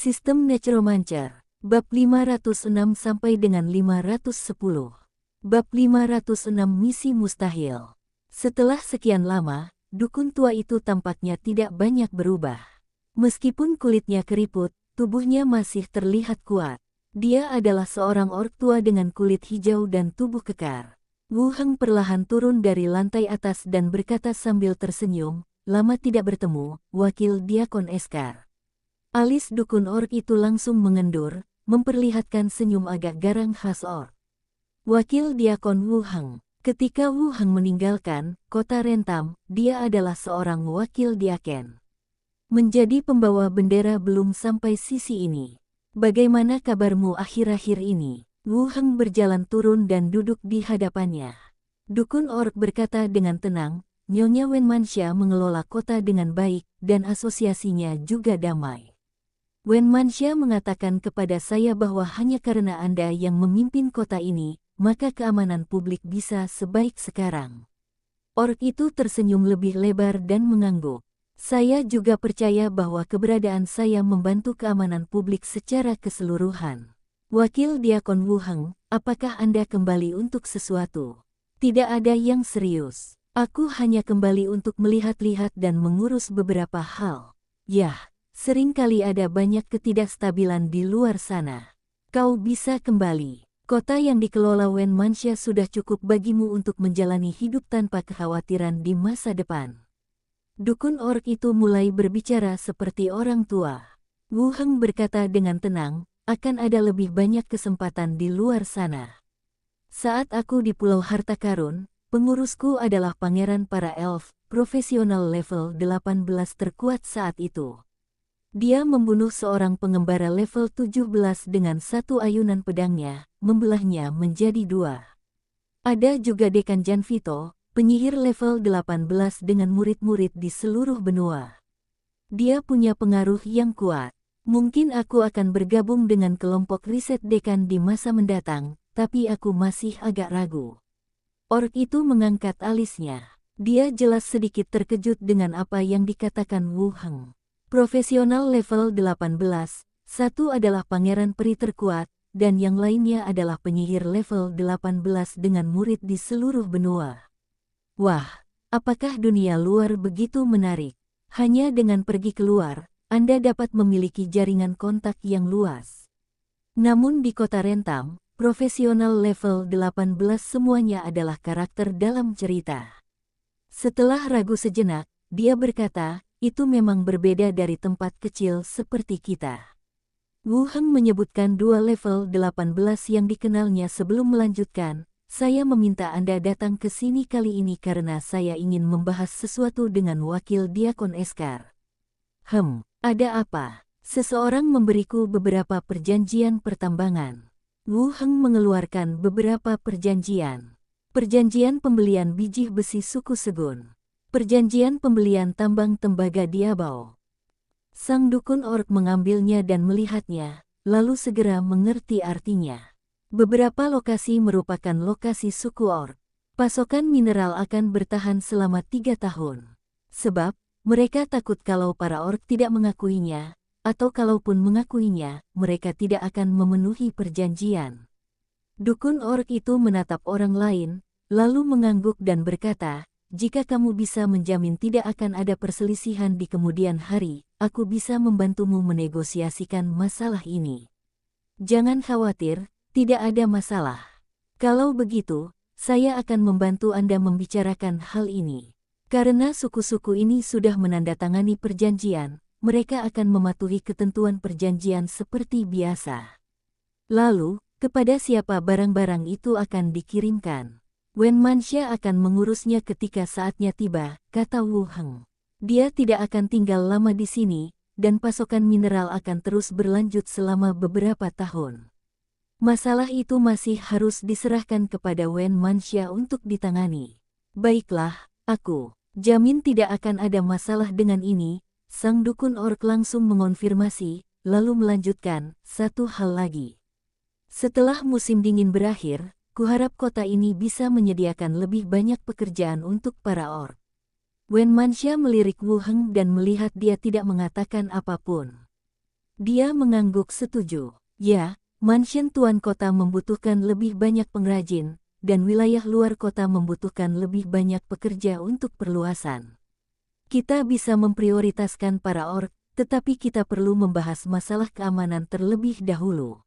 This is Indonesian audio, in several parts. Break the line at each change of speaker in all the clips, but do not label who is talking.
Sistem Necromancer. Bab 506 sampai dengan 510. Bab 506 Misi Mustahil. Setelah sekian lama, dukun tua itu tampaknya tidak banyak berubah. Meskipun kulitnya keriput, tubuhnya masih terlihat kuat. Dia adalah seorang orc tua dengan kulit hijau dan tubuh kekar. Wu Heng perlahan turun dari lantai atas dan berkata sambil tersenyum, "Lama tidak bertemu, Wakil Diakon Eskar." Alis dukun orc itu langsung mengendur, memperlihatkan senyum agak garang khas orc. Wakil Diakon Wu Heng. Ketika Wu Heng meninggalkan kota Rentam, dia adalah seorang wakil diaken. Menjadi pembawa bendera belum sampai sisi ini. Bagaimana kabarmu akhir-akhir ini? Wu Heng berjalan turun dan duduk di hadapannya. Dukun orc berkata dengan tenang, Nyonya Wenmansha mengelola kota dengan baik, dan asosiasinya juga damai. Wenmansha mengatakan kepada saya bahwa hanya karena Anda yang memimpin kota ini, maka keamanan publik bisa sebaik sekarang. Orc itu tersenyum lebih lebar dan mengangguk. Saya juga percaya bahwa keberadaan saya membantu keamanan publik secara keseluruhan. Wakil Diakon Wu Heng, apakah Anda kembali untuk sesuatu? Tidak ada yang serius. Aku hanya kembali untuk melihat-lihat dan mengurus beberapa hal. Yah. Seringkali ada banyak ketidakstabilan di luar sana. Kau bisa kembali. Kota yang dikelola Wenmansha sudah cukup bagimu untuk menjalani hidup tanpa kekhawatiran di masa depan. Dukun orc itu mulai berbicara seperti orang tua. Wu Heng berkata dengan tenang, akan ada lebih banyak kesempatan di luar sana. Saat aku di Pulau Harta Karun, pengurusku adalah pangeran para elf, profesional level 18 terkuat saat itu. Dia membunuh seorang pengembara level 17 dengan satu ayunan pedangnya, membelahnya menjadi dua. Ada juga Dekan Janvito, penyihir level 18 dengan murid-murid di seluruh benua. Dia punya pengaruh yang kuat. Mungkin aku akan bergabung dengan kelompok riset Dekan di masa mendatang, tapi aku masih agak ragu. Orc itu mengangkat alisnya. Dia jelas sedikit terkejut dengan apa yang dikatakan Wu Heng. Profesional level 18, satu adalah pangeran peri terkuat, dan yang lainnya adalah penyihir level 18 dengan murid di seluruh benua. Wah, apakah dunia luar begitu menarik? Hanya dengan pergi keluar, Anda dapat memiliki jaringan kontak yang luas. Namun di kota Rentam, profesional level 18 semuanya adalah karakter dalam cerita. Setelah ragu sejenak, dia berkata, itu memang berbeda dari tempat kecil seperti kita. Wu Heng menyebutkan dua level 18 yang dikenalnya sebelum melanjutkan, saya meminta Anda datang ke sini kali ini karena saya ingin membahas sesuatu dengan Wakil Diakon Eskar. Ada apa? Seseorang memberiku beberapa perjanjian pertambangan. Wu Heng mengeluarkan beberapa perjanjian. Perjanjian pembelian biji besi suku Segun. Perjanjian pembelian tambang tembaga Diabao. Sang dukun orc mengambilnya dan melihatnya, lalu segera mengerti artinya. Beberapa lokasi merupakan lokasi suku orc. Pasokan mineral akan bertahan selama 3 tahun. Sebab, mereka takut kalau para orc tidak mengakuinya, atau kalaupun mengakuinya, mereka tidak akan memenuhi perjanjian. Dukun orc itu menatap orang lain, lalu mengangguk dan berkata, jika kamu bisa menjamin tidak akan ada perselisihan di kemudian hari, aku bisa membantumu menegosiasikan masalah ini. Jangan khawatir, tidak ada masalah. Kalau begitu, saya akan membantu Anda membicarakan hal ini. Karena suku-suku ini sudah menandatangani perjanjian, mereka akan mematuhi ketentuan perjanjian seperti biasa. Lalu, kepada siapa barang-barang itu akan dikirimkan? Wenmansha akan mengurusnya ketika saatnya tiba, kata Wu Heng. Dia tidak akan tinggal lama di sini, dan pasokan mineral akan terus berlanjut selama beberapa tahun. Masalah itu masih harus diserahkan kepada Wenmansha untuk ditangani. Baiklah, aku jamin tidak akan ada masalah dengan ini, sang dukun orc langsung mengonfirmasi, lalu melanjutkan, satu hal lagi. Setelah musim dingin berakhir, kuharap kota ini bisa menyediakan lebih banyak pekerjaan untuk para orc. Wenmansha melirik Wu Heng dan melihat dia tidak mengatakan apapun. Dia mengangguk setuju. Ya, mansion tuan kota membutuhkan lebih banyak pengrajin, dan wilayah luar kota membutuhkan lebih banyak pekerja untuk perluasan. Kita bisa memprioritaskan para orc, tetapi kita perlu membahas masalah keamanan terlebih dahulu.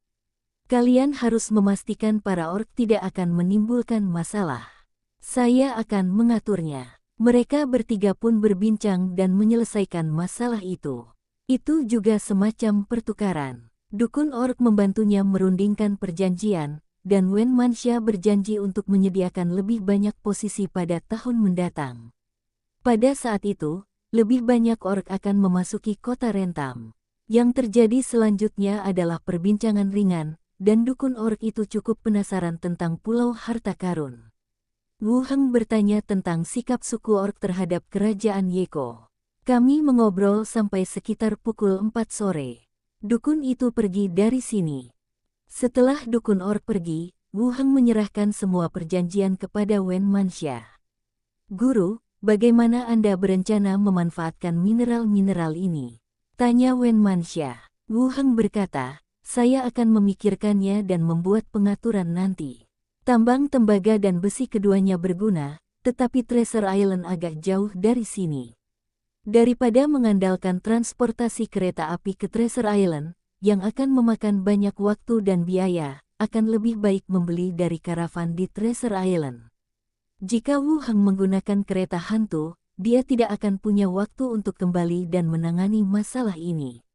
Kalian harus memastikan para orc tidak akan menimbulkan masalah. Saya akan mengaturnya. Mereka bertiga pun berbincang dan menyelesaikan masalah itu. Itu juga semacam pertukaran. Dukun orc membantunya merundingkan perjanjian, dan Wen Manxia berjanji untuk menyediakan lebih banyak posisi pada tahun mendatang. Pada saat itu, lebih banyak orc akan memasuki kota Rentam. Yang terjadi selanjutnya adalah perbincangan ringan, dan dukun orc itu cukup penasaran tentang Pulau Harta Karun. Wu Heng bertanya tentang sikap suku orc terhadap kerajaan Yeko. Kami mengobrol sampai sekitar pukul 4 sore. Dukun itu pergi dari sini. Setelah dukun orc pergi, Wu Heng menyerahkan semua perjanjian kepada Wen Manxia. Guru, bagaimana Anda berencana memanfaatkan mineral-mineral ini? Tanya Wen Manxia. Wu Heng berkata, saya akan memikirkannya dan membuat pengaturan nanti. Tambang tembaga dan besi keduanya berguna, tetapi Treasure Island agak jauh dari sini. Daripada mengandalkan transportasi kereta api ke Treasure Island, yang akan memakan banyak waktu dan biaya, akan lebih baik membeli dari karavan di Treasure Island. Jika Wu Heng menggunakan kereta hantu, dia tidak akan punya waktu untuk kembali dan menangani masalah ini.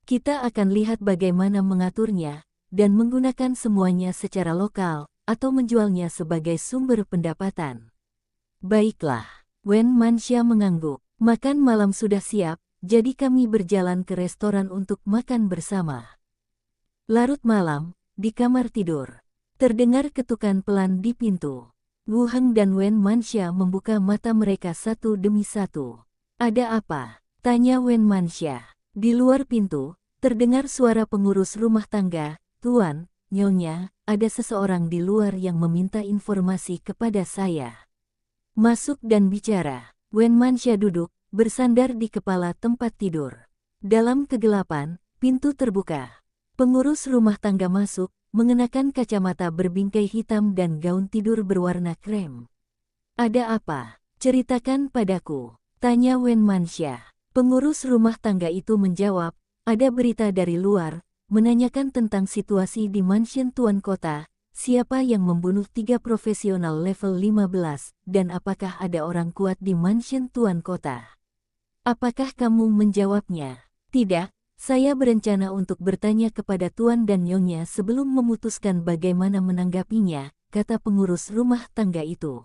Kita akan lihat bagaimana mengaturnya, dan menggunakan semuanya secara lokal, atau menjualnya sebagai sumber pendapatan. Baiklah, Wen Manxia mengangguk. Makan malam sudah siap, jadi kami berjalan ke restoran untuk makan bersama. Larut malam, di kamar tidur, terdengar ketukan pelan di pintu. Wu Heng dan Wen Manxia membuka mata mereka satu demi satu. Ada apa? Tanya Wen Manxia. Di luar pintu, terdengar suara pengurus rumah tangga. Tuan, Nyonya, ada seseorang di luar yang meminta informasi kepada saya. Masuk dan bicara. Wen Manxia duduk, bersandar di kepala tempat tidur. Dalam kegelapan, pintu terbuka. Pengurus rumah tangga masuk, mengenakan kacamata berbingkai hitam dan gaun tidur berwarna krem. Ada apa? Ceritakan padaku, tanya Wen Manxia. Pengurus rumah tangga itu menjawab, ada berita dari luar, menanyakan tentang situasi di mansion tuan kota. Siapa yang membunuh 3 profesional level 15, dan apakah ada orang kuat di mansion tuan kota? Apakah kamu menjawabnya? Tidak, saya berencana untuk bertanya kepada tuan dan nyonya sebelum memutuskan bagaimana menanggapinya, kata pengurus rumah tangga itu.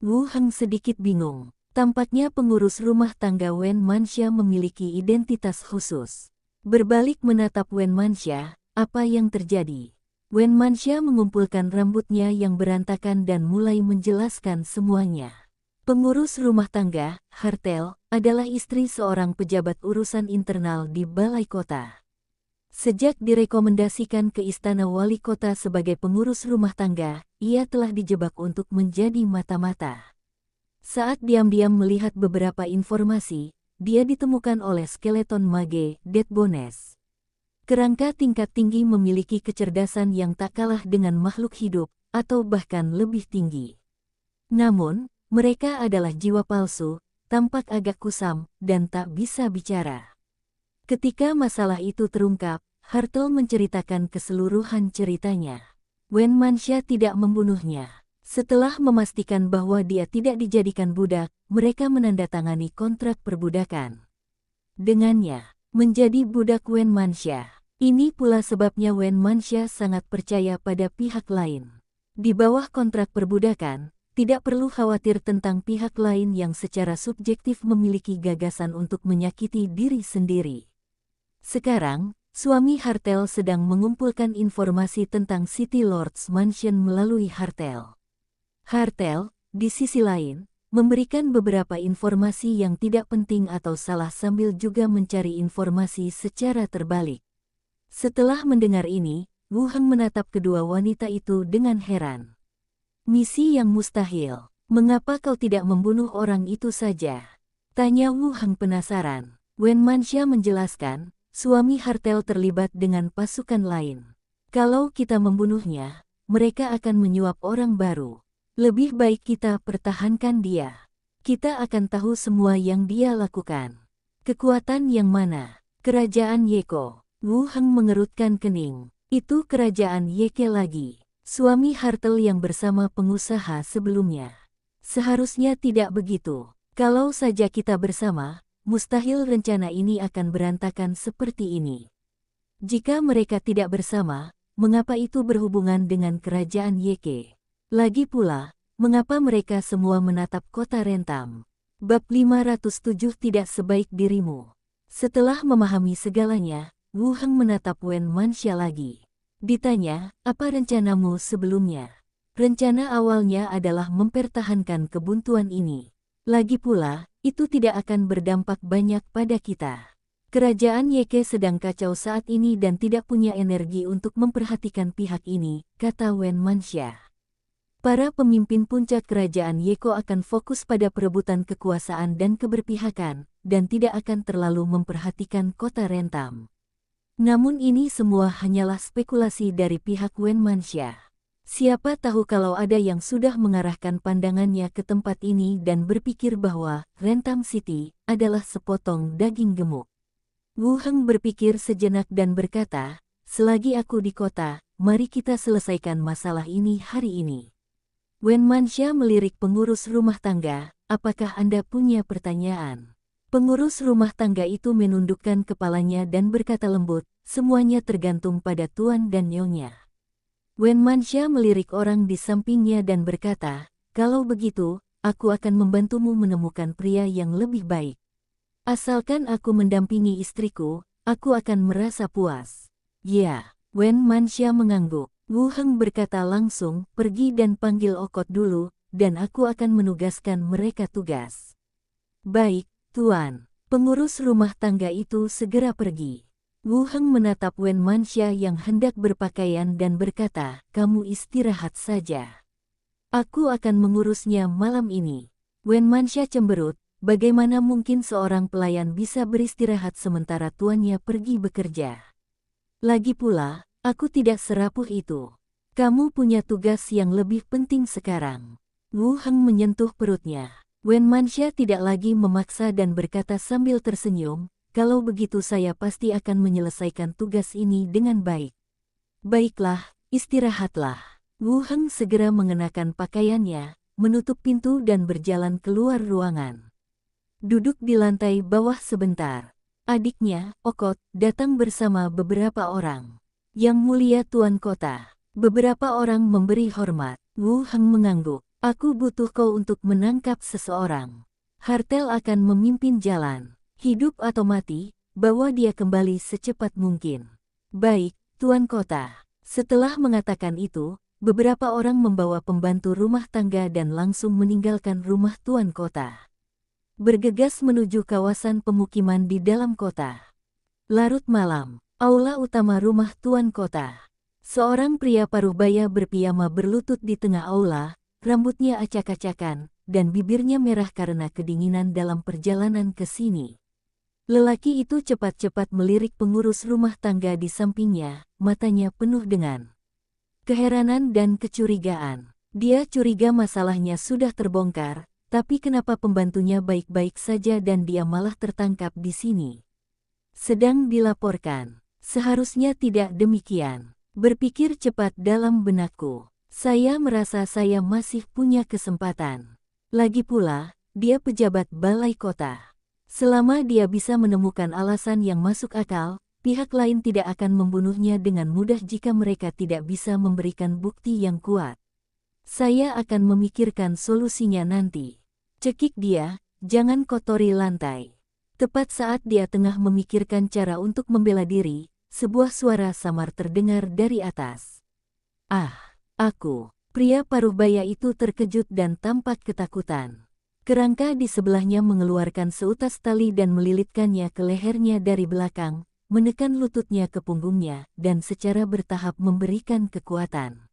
Wu Heng sedikit bingung. Tampaknya pengurus rumah tangga Wen Manxia memiliki identitas khusus. Berbalik menatap Wen Manxia, apa yang terjadi? Wen Manxia mengumpulkan rambutnya yang berantakan dan mulai menjelaskan semuanya. Pengurus rumah tangga, Hartel, adalah istri seorang pejabat urusan internal di balai kota. Sejak direkomendasikan ke istana wali kota sebagai pengurus rumah tangga, ia telah dijebak untuk menjadi mata-mata. Saat diam-diam melihat beberapa informasi, dia ditemukan oleh skeleton mage, Dead Bones. Kerangka tingkat tinggi memiliki kecerdasan yang tak kalah dengan makhluk hidup, atau bahkan lebih tinggi. Namun, mereka adalah jiwa palsu, tampak agak kusam, dan tak bisa bicara. Ketika masalah itu terungkap, Hartel menceritakan keseluruhan ceritanya. Wen Manxia tidak membunuhnya. Setelah memastikan bahwa dia tidak dijadikan budak, mereka menandatangani kontrak perbudakan. Dengannya, menjadi budak Wen Manxia. Ini pula sebabnya Wen Manxia sangat percaya pada pihak lain. Di bawah kontrak perbudakan, tidak perlu khawatir tentang pihak lain yang secara subjektif memiliki gagasan untuk menyakiti diri sendiri. Sekarang, suami Hartel sedang mengumpulkan informasi tentang City Lords Mansion melalui Hartel. Hartel, di sisi lain, memberikan beberapa informasi yang tidak penting atau salah sambil juga mencari informasi secara terbalik. Setelah mendengar ini, Wu Heng menatap kedua wanita itu dengan heran. Misi yang mustahil. Mengapa kau tidak membunuh orang itu saja? Tanya Wu Heng penasaran. Wen Manxia menjelaskan, suami Hartel terlibat dengan pasukan lain. Kalau kita membunuhnya, mereka akan menyuap orang baru. Lebih baik kita pertahankan dia. Kita akan tahu semua yang dia lakukan. Kekuatan yang mana? Kerajaan Yeko. Wu Heng mengerutkan kening. Itu kerajaan Yeke lagi. Suami Hartel yang bersama pengusaha sebelumnya. Seharusnya tidak begitu. Kalau saja kita bersama, mustahil rencana ini akan berantakan seperti ini. Jika mereka tidak bersama, mengapa itu berhubungan dengan kerajaan Yeke? Lagi pula, mengapa mereka semua menatap kota Rentam? Bab 507 tidak sebaik dirimu. Setelah memahami segalanya, Wu Heng menatap Wen Manxia lagi. Ditanya, apa rencanamu sebelumnya? Rencana awalnya adalah mempertahankan kebuntuan ini. Lagi pula, itu tidak akan berdampak banyak pada kita. Kerajaan Yeke sedang kacau saat ini dan tidak punya energi untuk memperhatikan pihak ini, kata Wen Manxia. Para pemimpin puncak kerajaan Yeko akan fokus pada perebutan kekuasaan dan keberpihakan, dan tidak akan terlalu memperhatikan kota Rentam. Namun ini semua hanyalah spekulasi dari pihak Wen Manxia. Siapa tahu kalau ada yang sudah mengarahkan pandangannya ke tempat ini dan berpikir bahwa Rentam City adalah sepotong daging gemuk. Wu Heng berpikir sejenak dan berkata, selagi aku di kota, mari kita selesaikan masalah ini hari ini. Wen Manxia melirik pengurus rumah tangga, apakah Anda punya pertanyaan? Pengurus rumah tangga itu menundukkan kepalanya dan berkata lembut, semuanya tergantung pada Tuan dan Nyonya. Wen Manxia melirik orang di sampingnya dan berkata, kalau begitu, aku akan membantumu menemukan pria yang lebih baik. Asalkan aku mendampingi istriku, aku akan merasa puas. Ya, Wen Manxia mengangguk. Wu Heng berkata langsung, pergi dan panggil Okot dulu, dan aku akan menugaskan mereka tugas. Baik, Tuan. Pengurus rumah tangga itu segera pergi. Wu Heng menatap Wen Manxia yang hendak berpakaian dan berkata, kamu istirahat saja. Aku akan mengurusnya malam ini. Wen Manxia cemberut, bagaimana mungkin seorang pelayan bisa beristirahat sementara tuannya pergi bekerja? Lagi pula, aku tidak serapuh itu. Kamu punya tugas yang lebih penting sekarang. Wu Heng menyentuh perutnya. Wen Manxia tidak lagi memaksa dan berkata sambil tersenyum, kalau begitu saya pasti akan menyelesaikan tugas ini dengan baik. Baiklah, istirahatlah. Wu Heng segera mengenakan pakaiannya, menutup pintu dan berjalan keluar ruangan. Duduk di lantai bawah sebentar. Adiknya, Okot, datang bersama beberapa orang. Yang mulia Tuan Kota. Beberapa orang memberi hormat. Wu Heng mengangguk. Aku butuh kau untuk menangkap seseorang. Hartel akan memimpin jalan. Hidup atau mati, bawa dia kembali secepat mungkin. Baik, Tuan Kota. Setelah mengatakan itu, beberapa orang membawa pembantu rumah tangga dan langsung meninggalkan rumah Tuan Kota. Bergegas menuju kawasan pemukiman di dalam kota. Larut malam, aula utama rumah Tuan Kota. Seorang pria paruh-baya berpiyama berlutut di tengah aula, rambutnya acak-acakan, dan bibirnya merah karena kedinginan dalam perjalanan ke sini. Lelaki itu cepat-cepat melirik pengurus rumah tangga di sampingnya, matanya penuh dengan keheranan dan kecurigaan. Dia curiga masalahnya sudah terbongkar, tapi kenapa pembantunya baik-baik saja dan dia malah tertangkap di sini? Sedang dilaporkan. Seharusnya tidak demikian. Berpikir cepat dalam benakku. Saya merasa saya masih punya kesempatan. Lagi pula, dia pejabat balai kota. Selama dia bisa menemukan alasan yang masuk akal, pihak lain tidak akan membunuhnya dengan mudah jika mereka tidak bisa memberikan bukti yang kuat. Saya akan memikirkan solusinya nanti. Cekik dia, jangan kotori lantai. Tepat saat dia tengah memikirkan cara untuk membela diri, sebuah suara samar terdengar dari atas. Ah! Aku, pria paruh-baya itu terkejut dan tampak ketakutan. Kerangka di sebelahnya mengeluarkan seutas tali dan melilitkannya ke lehernya dari belakang, menekan lututnya ke punggungnya, dan secara bertahap memberikan kekuatan.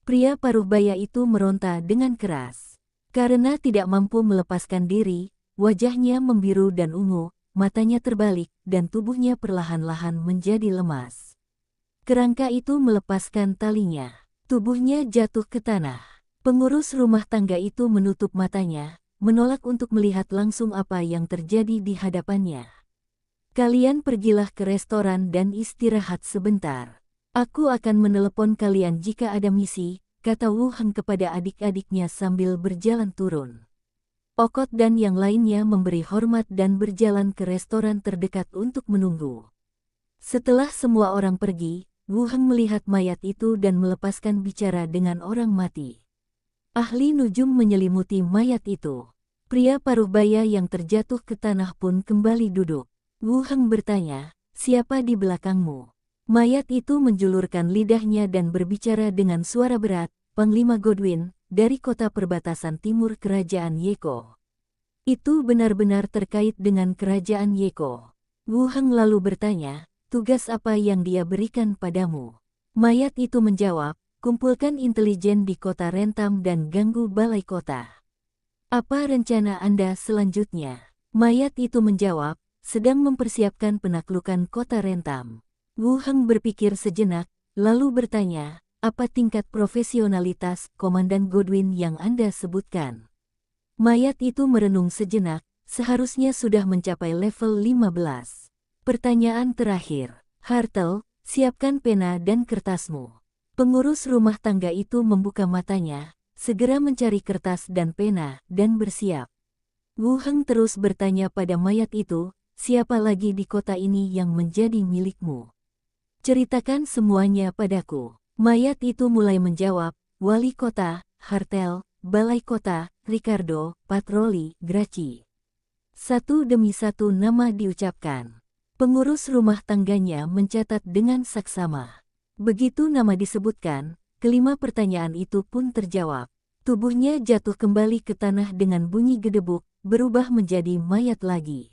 Pria paruh-baya itu meronta dengan keras. Karena tidak mampu melepaskan diri, wajahnya membiru dan ungu, matanya terbalik, dan tubuhnya perlahan-lahan menjadi lemas. Kerangka itu melepaskan talinya. Tubuhnya jatuh ke tanah. Pengurus rumah tangga itu menutup matanya, menolak untuk melihat langsung apa yang terjadi di hadapannya. Kalian pergilah ke restoran dan istirahat sebentar. Aku akan menelepon kalian jika ada misi, kata Wu Heng kepada adik-adiknya sambil berjalan turun. Okot dan yang lainnya memberi hormat dan berjalan ke restoran terdekat untuk menunggu. Setelah semua orang pergi, Wu Heng melihat mayat itu dan melepaskan bicara dengan orang mati. Ahli nujum menyelimuti mayat itu. Pria paruh baya yang terjatuh ke tanah pun kembali duduk. Wu Heng bertanya, siapa di belakangmu? Mayat itu menjulurkan lidahnya dan berbicara dengan suara berat, Panglima Godwin, dari kota perbatasan timur Kerajaan Yeko. Itu benar-benar terkait dengan Kerajaan Yeko. Wu Heng lalu bertanya, tugas apa yang dia berikan padamu? Mayat itu menjawab, kumpulkan intelijen di kota Rentam dan ganggu balai kota. Apa rencana Anda selanjutnya? Mayat itu menjawab, sedang mempersiapkan penaklukan kota Rentam. Wu Heng berpikir sejenak, lalu bertanya, apa tingkat profesionalitas Komandan Godwin yang Anda sebutkan? Mayat itu merenung sejenak, seharusnya sudah mencapai level 15. Pertanyaan terakhir, Hartel, siapkan pena dan kertasmu. Pengurus rumah tangga itu membuka matanya, segera mencari kertas dan pena, dan bersiap. Wu Heng terus bertanya pada mayat itu, siapa lagi di kota ini yang menjadi milikmu? Ceritakan semuanya padaku. Mayat itu mulai menjawab, wali kota, Hartel, balai kota, Ricardo, patroli, Graci. Satu demi satu nama diucapkan. Pengurus rumah tangganya mencatat dengan saksama. Begitu nama disebutkan, kelima pertanyaan itu pun terjawab. Tubuhnya jatuh kembali ke tanah dengan bunyi gedebuk, berubah menjadi mayat lagi.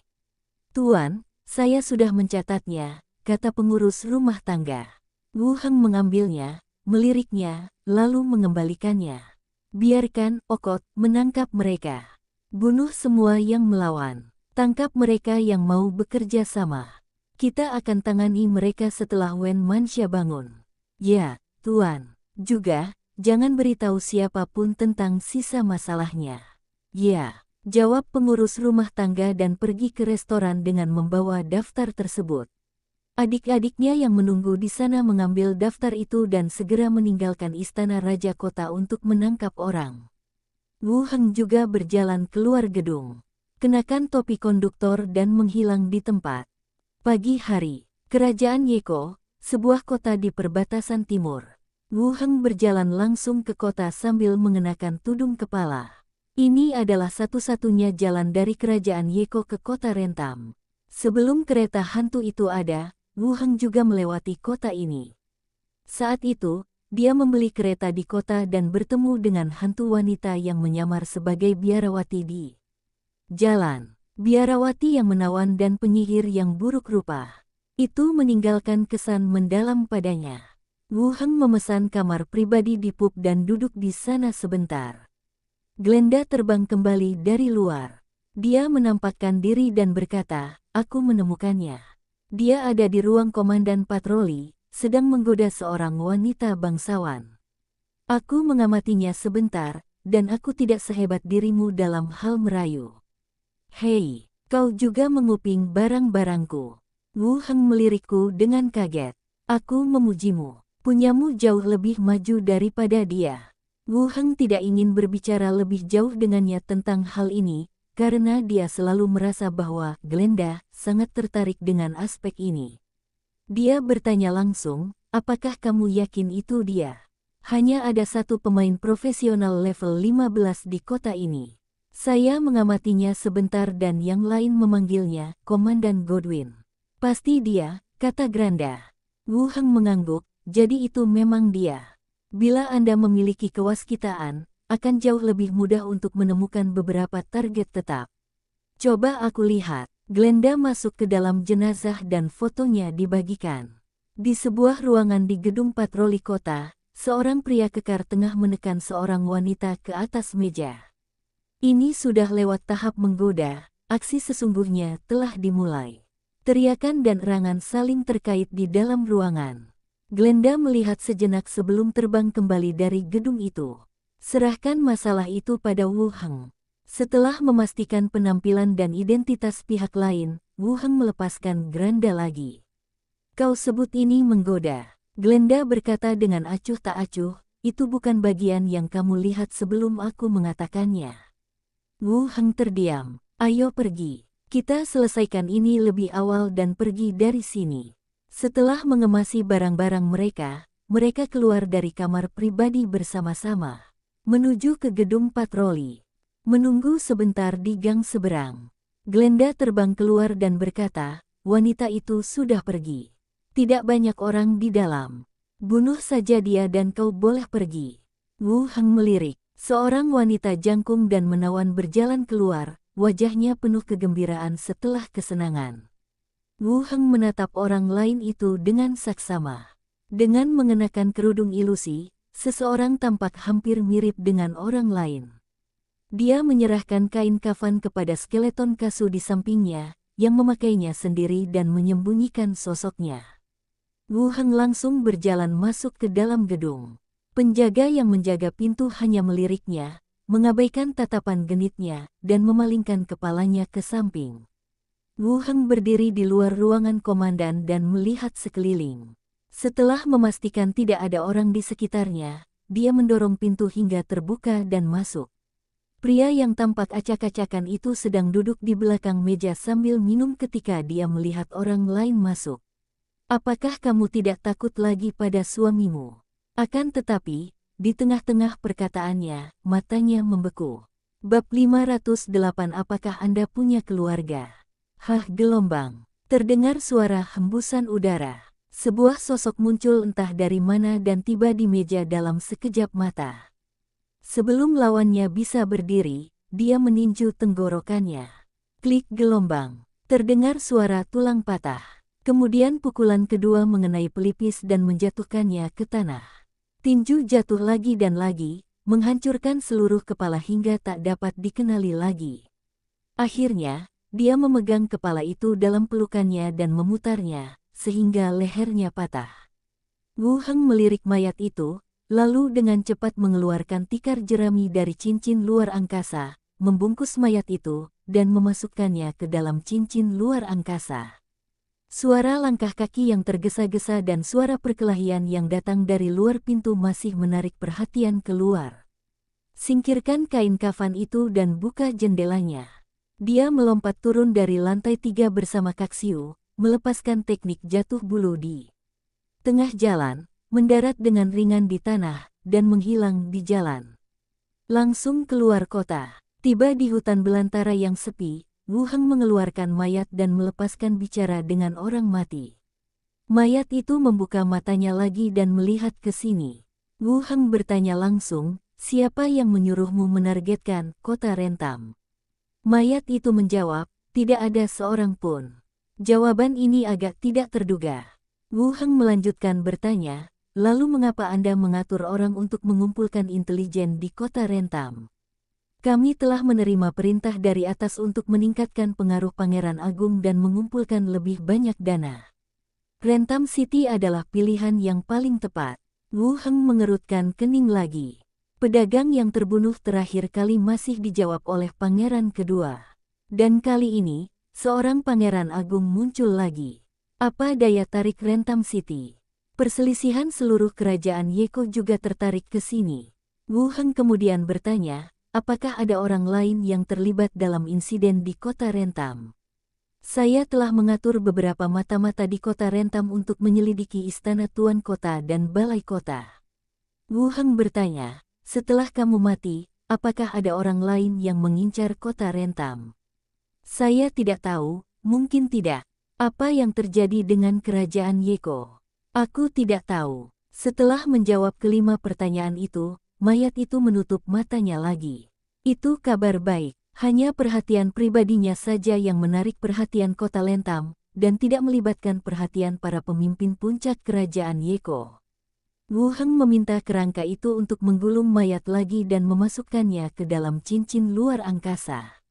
Tuan, saya sudah mencatatnya, kata pengurus rumah tangga. Wu Heng mengambilnya, meliriknya, lalu mengembalikannya. Biarkan Okot menangkap mereka. Bunuh semua yang melawan. Tangkap mereka yang mau bekerja sama. Kita akan tangani mereka setelah Wen Manxia bangun. Ya, Tuan. Juga, jangan beritahu siapapun tentang sisa masalahnya. Ya, jawab pengurus rumah tangga dan pergi ke restoran dengan membawa daftar tersebut. Adik-adiknya yang menunggu di sana mengambil daftar itu dan segera meninggalkan istana Raja Kota untuk menangkap orang. Wu Heng juga berjalan keluar gedung. Kenakan topi konduktor dan menghilang di tempat. Pagi hari, Kerajaan Yeko, sebuah kota di perbatasan timur. Wu Heng berjalan langsung ke kota sambil mengenakan tudung kepala. Ini adalah satu-satunya jalan dari Kerajaan Yeko ke kota Rentam. Sebelum kereta hantu itu ada, Wu Heng juga melewati kota ini. Saat itu, dia membeli kereta di kota dan bertemu dengan hantu wanita yang menyamar sebagai biarawati di jalan. Biarawati yang menawan dan penyihir yang buruk rupa. Itu meninggalkan kesan mendalam padanya. Wu Heng memesan kamar pribadi di pub dan duduk di sana sebentar. Glenda terbang kembali dari luar. Dia menampakkan diri dan berkata, aku menemukannya. Dia ada di ruang komandan patroli, sedang menggoda seorang wanita bangsawan. Aku mengamatinya sebentar, dan aku tidak sehebat dirimu dalam hal merayu. Hei, kau juga menguping barang-barangku. Wu Heng melirikku dengan kaget. Aku memujimu. Punyamu jauh lebih maju daripada dia. Wu Heng tidak ingin berbicara lebih jauh dengannya tentang hal ini, karena dia selalu merasa bahwa Glenda sangat tertarik dengan aspek ini. Dia bertanya langsung, apakah kamu yakin itu dia? Hanya ada satu pemain profesional level 15 di kota ini. Saya mengamatinya sebentar dan yang lain memanggilnya Komandan Godwin. Pasti dia, kata Granda. Wu Heng mengangguk, jadi itu memang dia. Bila Anda memiliki kewaskitaan, akan jauh lebih mudah untuk menemukan beberapa target tetap. Coba aku lihat. Glenda masuk ke dalam jenazah dan fotonya dibagikan. Di sebuah ruangan di gedung patroli kota, seorang pria kekar tengah menekan seorang wanita ke atas meja. Ini sudah lewat tahap menggoda, aksi sesungguhnya telah dimulai. Teriakan dan erangan saling terkait di dalam ruangan. Glenda melihat sejenak sebelum terbang kembali dari gedung itu. Serahkan masalah itu pada Wu Heng. Setelah memastikan penampilan dan identitas pihak lain, Wu Heng melepaskan Granda lagi. Kau sebut ini menggoda. Glenda berkata dengan acuh tak acuh, itu bukan bagian yang kamu lihat sebelum aku mengatakannya. Wu Heng terdiam. Ayo pergi. Kita selesaikan ini lebih awal dan pergi dari sini. Setelah mengemasi barang-barang mereka, mereka keluar dari kamar pribadi bersama-sama. Menuju ke gedung patroli. Menunggu sebentar di gang seberang. Glenda terbang keluar dan berkata, wanita itu sudah pergi. Tidak banyak orang di dalam. Bunuh saja dia dan kau boleh pergi. Wu Heng melirik. Seorang wanita jangkung dan menawan berjalan keluar, wajahnya penuh kegembiraan setelah kesenangan. Wu Heng menatap orang lain itu dengan saksama. Dengan mengenakan kerudung ilusi, seseorang tampak hampir mirip dengan orang lain. Dia menyerahkan kain kafan kepada skeleton kasu di sampingnya, yang memakainya sendiri dan menyembunyikan sosoknya. Wu Heng langsung berjalan masuk ke dalam gedung. Penjaga yang menjaga pintu hanya meliriknya, mengabaikan tatapan genitnya, dan memalingkan kepalanya ke samping. Wu Heng berdiri di luar ruangan komandan dan melihat sekeliling. Setelah memastikan tidak ada orang di sekitarnya, dia mendorong pintu hingga terbuka dan masuk. Pria yang tampak acak-acakan itu sedang duduk di belakang meja sambil minum ketika dia melihat orang lain masuk. Apakah kamu tidak takut lagi pada suamimu? Akan tetapi, di tengah-tengah perkataannya, matanya membeku. Bab 508. Apakah Anda punya keluarga? Hah, gelombang. Terdengar suara hembusan udara. Sebuah sosok muncul entah dari mana dan tiba di meja dalam sekejap mata. Sebelum lawannya bisa berdiri, dia meninju tenggorokannya. Klik gelombang. Terdengar suara tulang patah. Kemudian pukulan kedua mengenai pelipis dan menjatuhkannya ke tanah. Tinju jatuh lagi dan lagi, menghancurkan seluruh kepala hingga tak dapat dikenali lagi. Akhirnya, dia memegang kepala itu dalam pelukannya dan memutarnya, sehingga lehernya patah. Wu Heng melirik mayat itu, lalu dengan cepat mengeluarkan tikar jerami dari cincin luar angkasa, membungkus mayat itu, dan memasukkannya ke dalam cincin luar angkasa. Suara langkah kaki yang tergesa-gesa dan suara perkelahian yang datang dari luar pintu masih menarik perhatian keluar. Singkirkan kain kafan itu dan buka jendelanya. Dia melompat turun dari lantai 3 bersama Kaksiu, melepaskan teknik jatuh bulu di tengah jalan, mendarat dengan ringan di tanah, dan menghilang di jalan. Langsung keluar kota, tiba di hutan belantara yang sepi. Wu Heng mengeluarkan mayat dan melepaskan bicara dengan orang mati. Mayat itu membuka matanya lagi dan melihat ke sini. Wu Heng bertanya langsung, siapa yang menyuruhmu menargetkan kota Rentam? Mayat itu menjawab, tidak ada seorang pun. Jawaban ini agak tidak terduga. Wu Heng melanjutkan bertanya, lalu mengapa Anda mengatur orang untuk mengumpulkan intelijen di kota Rentam? Kami telah menerima perintah dari atas untuk meningkatkan pengaruh Pangeran Agung dan mengumpulkan lebih banyak dana. Rentam City adalah pilihan yang paling tepat. Wu Heng mengerutkan kening lagi. Pedagang yang terbunuh terakhir kali masih dijawab oleh Pangeran kedua. Dan kali ini, seorang Pangeran Agung muncul lagi. Apa daya tarik Rentam City? Perselisihan seluruh kerajaan Yeko juga tertarik ke sini. Wu Heng kemudian bertanya, apakah ada orang lain yang terlibat dalam insiden di kota Rentam? Saya telah mengatur beberapa mata-mata di kota Rentam untuk menyelidiki istana Tuan Kota dan balai kota. Wu Heng bertanya, setelah kamu mati, apakah ada orang lain yang mengincar kota Rentam? Saya tidak tahu, mungkin tidak. Apa yang terjadi dengan kerajaan Yeko? Aku tidak tahu. Setelah menjawab kelima pertanyaan itu, mayat itu menutup matanya lagi. Itu kabar baik, hanya perhatian pribadinya saja yang menarik perhatian kota Rentam, dan tidak melibatkan perhatian para pemimpin puncak kerajaan Yeko. Wu Heng meminta kerangka itu untuk menggulung mayat lagi dan memasukkannya ke dalam cincin luar angkasa.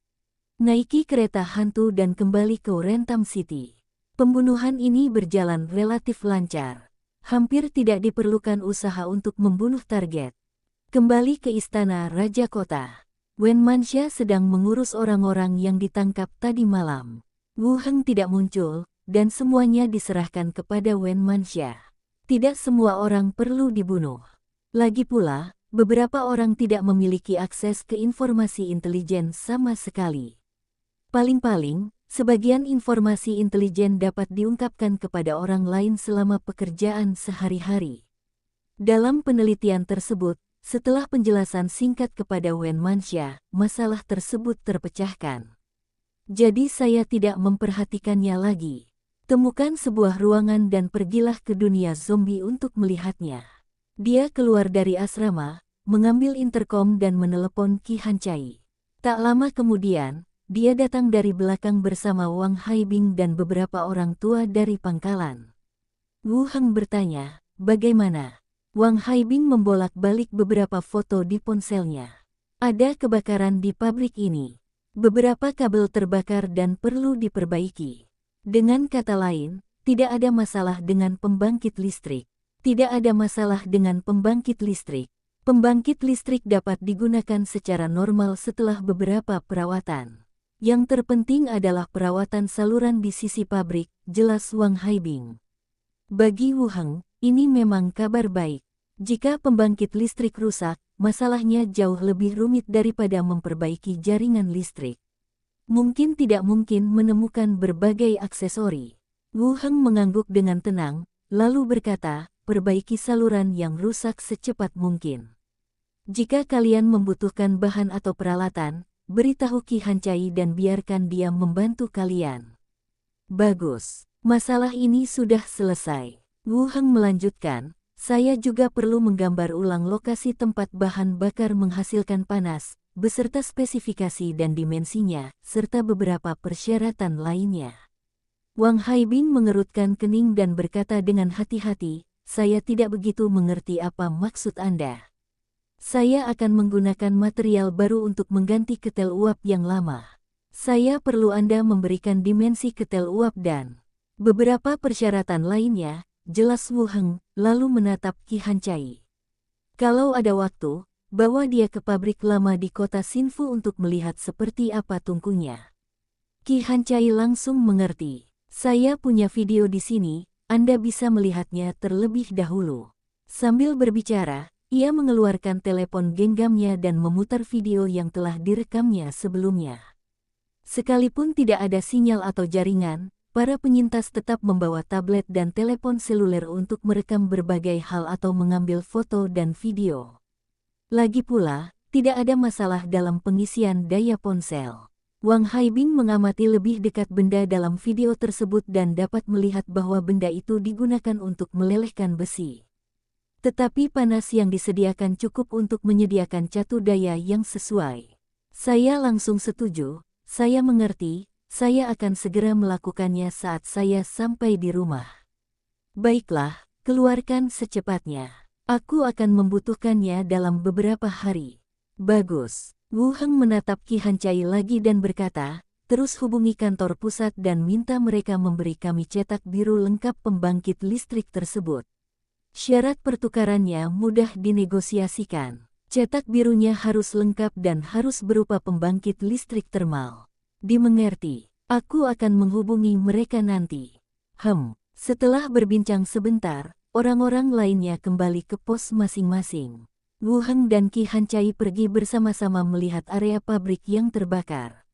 naiki kereta hantu dan kembali ke Wrentham City. Pembunuhan ini berjalan relatif lancar. Hampir tidak diperlukan usaha untuk membunuh target. Kembali ke istana Raja Kota. Wen Manxia sedang mengurus orang-orang yang ditangkap tadi malam. Wu Heng tidak muncul, dan semuanya diserahkan kepada Wen Manxia. Tidak semua orang perlu dibunuh. Lagi pula, beberapa orang tidak memiliki akses ke informasi intelijen sama sekali. Paling-paling, sebagian informasi intelijen dapat diungkapkan kepada orang lain selama pekerjaan sehari-hari. Dalam penelitian tersebut, setelah penjelasan singkat kepada Wen Manxia, masalah tersebut terpecahkan. Jadi saya tidak memperhatikannya lagi. Temukan sebuah ruangan dan pergilah ke dunia zombie untuk melihatnya. Dia keluar dari asrama, mengambil interkom dan menelepon Qi Hancai. Tak lama kemudian, dia datang dari belakang bersama Wang Haibing dan beberapa orang tua dari pangkalan. Wu Heng bertanya, bagaimana? Wang Haibing membolak-balik beberapa foto di ponselnya. Ada kebakaran di pabrik ini. Beberapa kabel terbakar dan perlu diperbaiki. Dengan kata lain, tidak ada masalah dengan pembangkit listrik. Tidak ada masalah dengan pembangkit listrik. Pembangkit listrik dapat digunakan secara normal setelah beberapa perawatan. Yang terpenting adalah perawatan saluran di sisi pabrik, jelas Wang Haibing. Bagi Wu Heng, ini memang kabar baik. Jika pembangkit listrik rusak, masalahnya jauh lebih rumit daripada memperbaiki jaringan listrik. Mungkin tidak mungkin menemukan berbagai aksesori. Wu Heng mengangguk dengan tenang, lalu berkata, perbaiki saluran yang rusak secepat mungkin. Jika kalian membutuhkan bahan atau peralatan, beritahu Qi Hancai dan biarkan dia membantu kalian. Bagus, masalah ini sudah selesai. Wu Heng melanjutkan, saya juga perlu menggambar ulang lokasi tempat bahan bakar menghasilkan panas, beserta spesifikasi dan dimensinya, serta beberapa persyaratan lainnya. Wang Haibing mengerutkan kening dan berkata dengan hati-hati, saya tidak begitu mengerti apa maksud Anda. Saya akan menggunakan material baru untuk mengganti ketel uap yang lama. Saya perlu Anda memberikan dimensi ketel uap dan beberapa persyaratan lainnya, jelas Wu Heng, lalu menatap Qi Hancai. Kalau ada waktu, bawa dia ke pabrik lama di kota Xinfu untuk melihat seperti apa tungkunya. Qi Hancai langsung mengerti. Saya punya video di sini, Anda bisa melihatnya terlebih dahulu. Sambil berbicara, ia mengeluarkan telepon genggamnya dan memutar video yang telah direkamnya sebelumnya. Sekalipun tidak ada sinyal atau jaringan, para penyintas tetap membawa tablet dan telepon seluler untuk merekam berbagai hal atau mengambil foto dan video. Lagi pula, tidak ada masalah dalam pengisian daya ponsel. Wang Haibing mengamati lebih dekat benda dalam video tersebut dan dapat melihat bahwa benda itu digunakan untuk melelehkan besi. Tetapi panas yang disediakan cukup untuk menyediakan catu daya yang sesuai. Saya langsung setuju, saya mengerti, saya akan segera melakukannya saat saya sampai di rumah. Baiklah, keluarkan secepatnya. Aku akan membutuhkannya dalam beberapa hari. Bagus. Wu Heng menatap Qi Hancai lagi dan berkata, terus hubungi kantor pusat dan minta mereka memberi kami cetak biru lengkap pembangkit listrik tersebut. Syarat pertukarannya mudah dinegosiasikan. Cetak birunya harus lengkap dan harus berupa pembangkit listrik termal. Dimengerti. Aku akan menghubungi mereka nanti. Setelah berbincang sebentar, orang-orang lainnya kembali ke pos masing-masing. Wu Heng dan Qi Hancai pergi bersama-sama melihat area pabrik yang terbakar.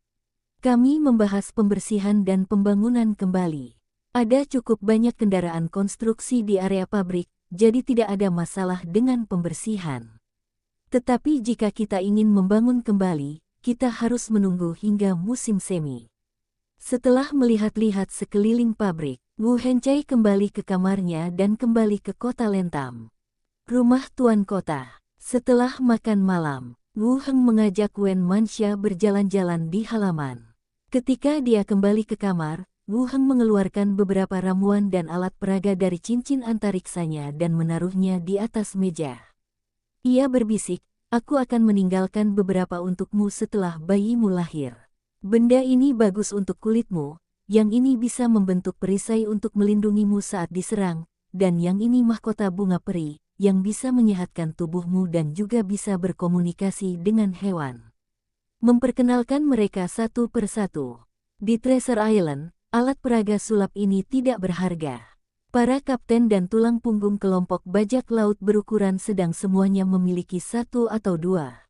Kami membahas pembersihan dan pembangunan kembali. Ada cukup banyak kendaraan konstruksi di area pabrik, jadi tidak ada masalah dengan pembersihan. Tetapi jika kita ingin membangun kembali, kita harus menunggu hingga musim semi. Setelah melihat-lihat sekeliling pabrik, Wu Hancai kembali ke kamarnya dan kembali ke kota Wrentham. Rumah tuan kota. Setelah makan malam, Wu Heng mengajak Wen Manxia berjalan-jalan di halaman. Ketika dia kembali ke kamar, Wu Heng mengeluarkan beberapa ramuan dan alat peraga dari cincin antariksanya dan menaruhnya di atas meja. Ia berbisik, aku akan meninggalkan beberapa untukmu setelah bayimu lahir. Benda ini bagus untuk kulitmu, yang ini bisa membentuk perisai untuk melindungimu saat diserang, dan yang ini mahkota bunga peri, yang bisa menyehatkan tubuhmu dan juga bisa berkomunikasi dengan hewan. Memperkenalkan mereka satu persatu. Di Treasure Island, alat peraga sulap ini tidak berharga. Para kapten dan tulang punggung kelompok bajak laut berukuran sedang semuanya memiliki satu atau dua.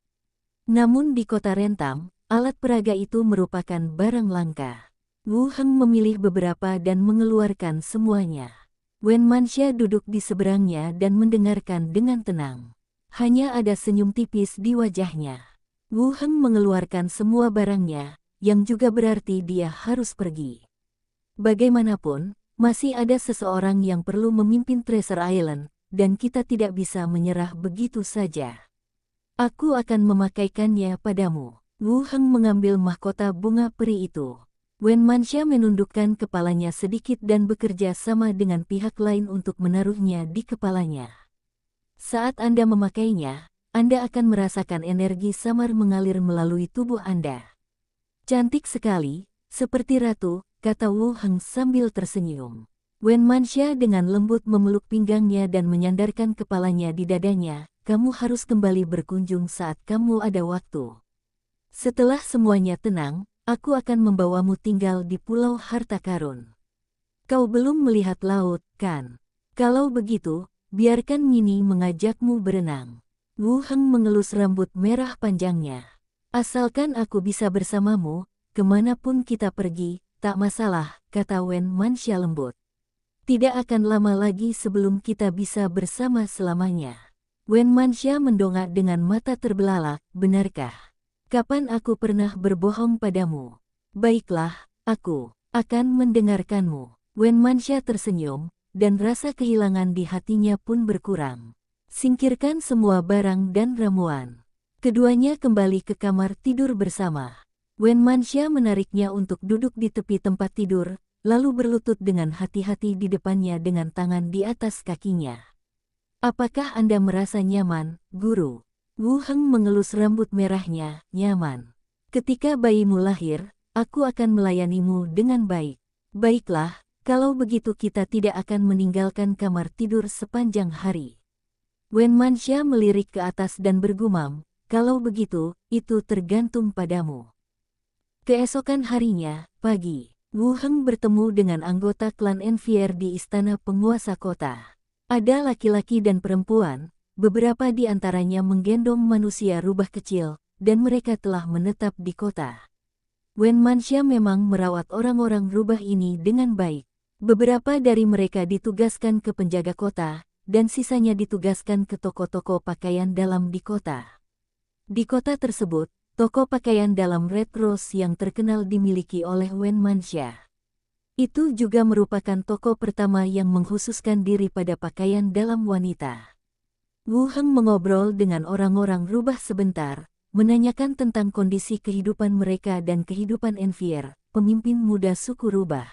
Namun di kota Rentam, alat peraga itu merupakan barang langka. Wu Heng memilih beberapa dan mengeluarkan semuanya. Wen Manxia duduk di seberangnya dan mendengarkan dengan tenang. Hanya ada senyum tipis di wajahnya. Wu Heng mengeluarkan semua barangnya, yang juga berarti dia harus pergi. Bagaimanapun, masih ada seseorang yang perlu memimpin Treasure Island, dan kita tidak bisa menyerah begitu saja. Aku akan memakaikannya padamu. Wu Heng mengambil mahkota bunga peri itu. Wen Manxia menundukkan kepalanya sedikit dan bekerja sama dengan pihak lain untuk menaruhnya di kepalanya. Saat Anda memakainya, Anda akan merasakan energi samar mengalir melalui tubuh Anda. Cantik sekali, seperti ratu, kata Wu Heng sambil tersenyum. Wen Manxia dengan lembut memeluk pinggangnya dan menyandarkan kepalanya di dadanya. Kamu harus kembali berkunjung saat kamu ada waktu. Setelah semuanya tenang, aku akan membawamu tinggal di Pulau Harta Karun. Kau belum melihat laut, kan? Kalau begitu, biarkan Mini mengajakmu berenang. Wu Heng mengelus rambut merah panjangnya. Asalkan aku bisa bersamamu, kemanapun kita pergi, tak masalah, kata Wen Manxia lembut. Tidak akan lama lagi sebelum kita bisa bersama selamanya. Wen Manxia mendongak dengan mata terbelalak, benarkah? Kapan aku pernah berbohong padamu? Baiklah, aku akan mendengarkanmu. Wen Manxia tersenyum, dan rasa kehilangan di hatinya pun berkurang. Singkirkan semua barang dan ramuan. Keduanya kembali ke kamar tidur bersama. Wen Manxia menariknya untuk duduk di tepi tempat tidur, lalu berlutut dengan hati-hati di depannya dengan tangan di atas kakinya. Apakah Anda merasa nyaman, Guru? Wu Heng mengelus rambut merahnya, nyaman. Ketika bayimu lahir, aku akan melayanimu dengan baik. Baiklah, kalau begitu kita tidak akan meninggalkan kamar tidur sepanjang hari. Wen Manxia melirik ke atas dan bergumam, kalau begitu, itu tergantung padamu. Keesokan harinya, pagi, Wu Heng bertemu dengan anggota klan Envier di istana penguasa kota. Ada laki-laki dan perempuan, beberapa di antaranya menggendong manusia rubah kecil, dan mereka telah menetap di kota. Wen Manxia memang merawat orang-orang rubah ini dengan baik. Beberapa dari mereka ditugaskan ke penjaga kota, dan sisanya ditugaskan ke toko-toko pakaian dalam di kota. Di kota tersebut, toko pakaian dalam Red Rose yang terkenal dimiliki oleh Wen Manxia. Itu juga merupakan toko pertama yang mengkhususkan diri pada pakaian dalam wanita. Wu Heng mengobrol dengan orang-orang rubah sebentar, menanyakan tentang kondisi kehidupan mereka dan kehidupan Envier, pemimpin muda suku rubah.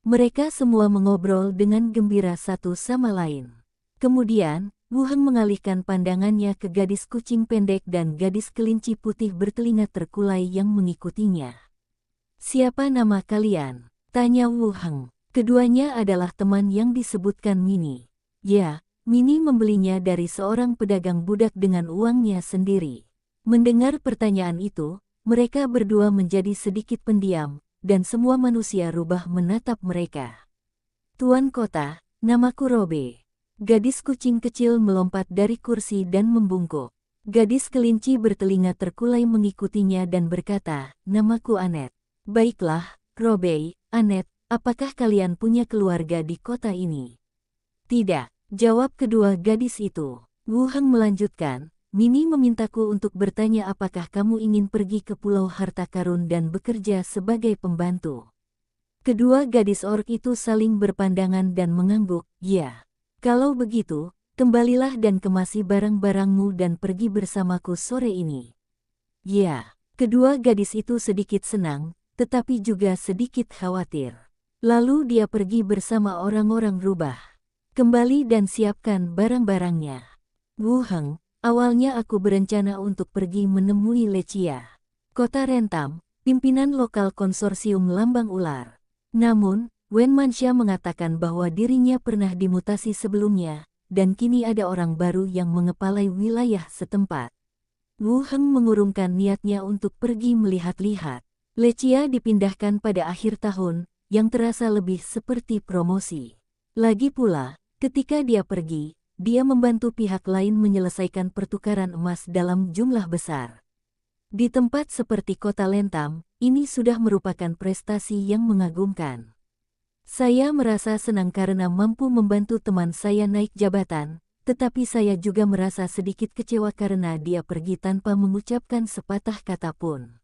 Mereka semua mengobrol dengan gembira satu sama lain. Kemudian, Wu Heng mengalihkan pandangannya ke gadis kucing pendek dan gadis kelinci putih bertelinga terkulai yang mengikutinya. Siapa nama kalian? Tanya Wu Heng. Keduanya adalah teman yang disebutkan Mini. Ya, Mini membelinya dari seorang pedagang budak dengan uangnya sendiri. Mendengar pertanyaan itu, mereka berdua menjadi sedikit pendiam, dan semua manusia rubah menatap mereka. Tuan kota, namaku Robe. Gadis kucing kecil melompat dari kursi dan membungkuk. Gadis kelinci bertelinga terkulai mengikutinya dan berkata, namaku Anet. Baiklah, Robe, Anet, apakah kalian punya keluarga di kota ini? Tidak, jawab kedua gadis itu. Wu Heng melanjutkan, Mini memintaku untuk bertanya apakah kamu ingin pergi ke Pulau Harta Karun dan bekerja sebagai pembantu. Kedua gadis orc itu saling berpandangan dan mengangguk, ya. Kalau begitu, kembalilah dan kemasi barang-barangmu dan pergi bersamaku sore ini. Ya, kedua gadis itu sedikit senang, tetapi juga sedikit khawatir. Lalu dia pergi bersama orang-orang rubah. Kembali dan siapkan barang-barangnya. Wu Heng, awalnya aku berencana untuk pergi menemui Lecia. Kota Rentam, pimpinan lokal konsorsium Lambang Ular. Namun, Wen Manxia mengatakan bahwa dirinya pernah dimutasi sebelumnya, dan kini ada orang baru yang mengepalai wilayah setempat. Wu Heng mengurungkan niatnya untuk pergi melihat-lihat. Lechia dipindahkan pada akhir tahun, yang terasa lebih seperti promosi. Lagi pula, ketika dia pergi, dia membantu pihak lain menyelesaikan pertukaran emas dalam jumlah besar. Di tempat seperti kota Lentam, ini sudah merupakan prestasi yang mengagumkan. Saya merasa senang karena mampu membantu teman saya naik jabatan, tetapi saya juga merasa sedikit kecewa karena dia pergi tanpa mengucapkan sepatah kata pun.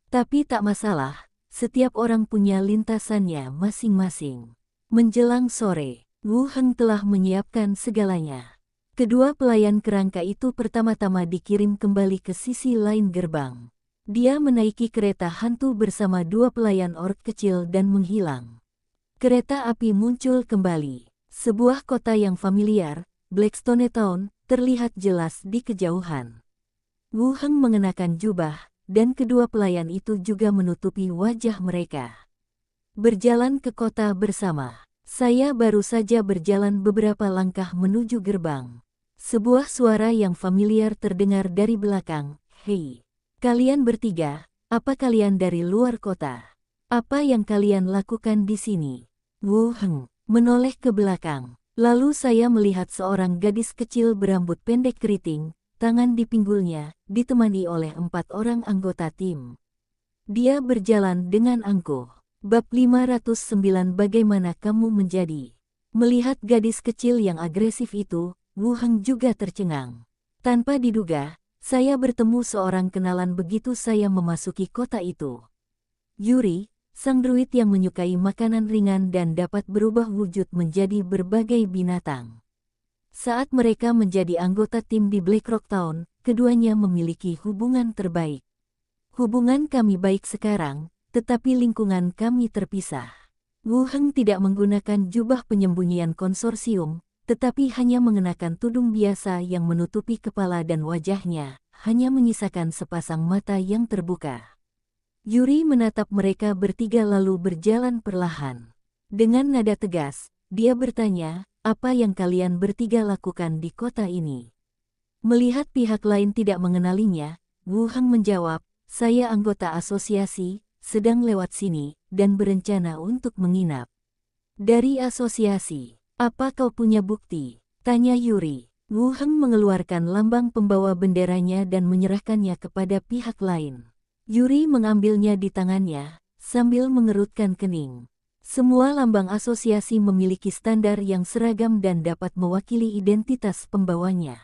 Tapi tak masalah, setiap orang punya lintasannya masing-masing. Menjelang sore, Wu Heng telah menyiapkan segalanya. Kedua pelayan kerangka itu pertama-tama dikirim kembali ke sisi lain gerbang. Dia menaiki kereta hantu bersama dua pelayan orc kecil dan menghilang. Kereta api muncul kembali. Sebuah kota yang familiar, Blackstone Town, terlihat jelas di kejauhan. Wu Heng mengenakan jubah, dan kedua pelayan itu juga menutupi wajah mereka. Berjalan ke kota bersama. Saya baru saja berjalan beberapa langkah menuju gerbang. Sebuah suara yang familiar terdengar dari belakang. Hei, kalian bertiga, apa kalian dari luar kota? Apa yang kalian lakukan di sini? Wu Heng menoleh ke belakang. Lalu saya melihat seorang gadis kecil berambut pendek keriting, tangan di pinggulnya, ditemani oleh 4 orang anggota tim. Dia berjalan dengan angkuh. Bab 509 Bagaimana kamu menjadi? Melihat gadis kecil yang agresif itu, Wu Heng juga tercengang. Tanpa diduga, saya bertemu seorang kenalan begitu saya memasuki kota itu. Yuri, sang druid yang menyukai makanan ringan dan dapat berubah wujud menjadi berbagai binatang. Saat mereka menjadi anggota tim di Blackrock Town, keduanya memiliki hubungan terbaik. Hubungan kami baik sekarang, tetapi lingkungan kami terpisah. Wu Heng tidak menggunakan jubah penyembunyian konsorsium, tetapi hanya mengenakan tudung biasa yang menutupi kepala dan wajahnya, hanya menyisakan sepasang mata yang terbuka. Yuri menatap mereka bertiga lalu berjalan perlahan. Dengan nada tegas, dia bertanya, apa yang kalian bertiga lakukan di kota ini? Melihat pihak lain tidak mengenalinya, Wu Heng menjawab, saya anggota asosiasi, sedang lewat sini, dan berencana untuk menginap. Dari asosiasi, apa kau punya bukti? Tanya Yuri. Wu Heng mengeluarkan lambang pembawa benderanya dan menyerahkannya kepada pihak lain. Yuri mengambilnya di tangannya, sambil mengerutkan kening. Semua lambang asosiasi memiliki standar yang seragam dan dapat mewakili identitas pembawanya.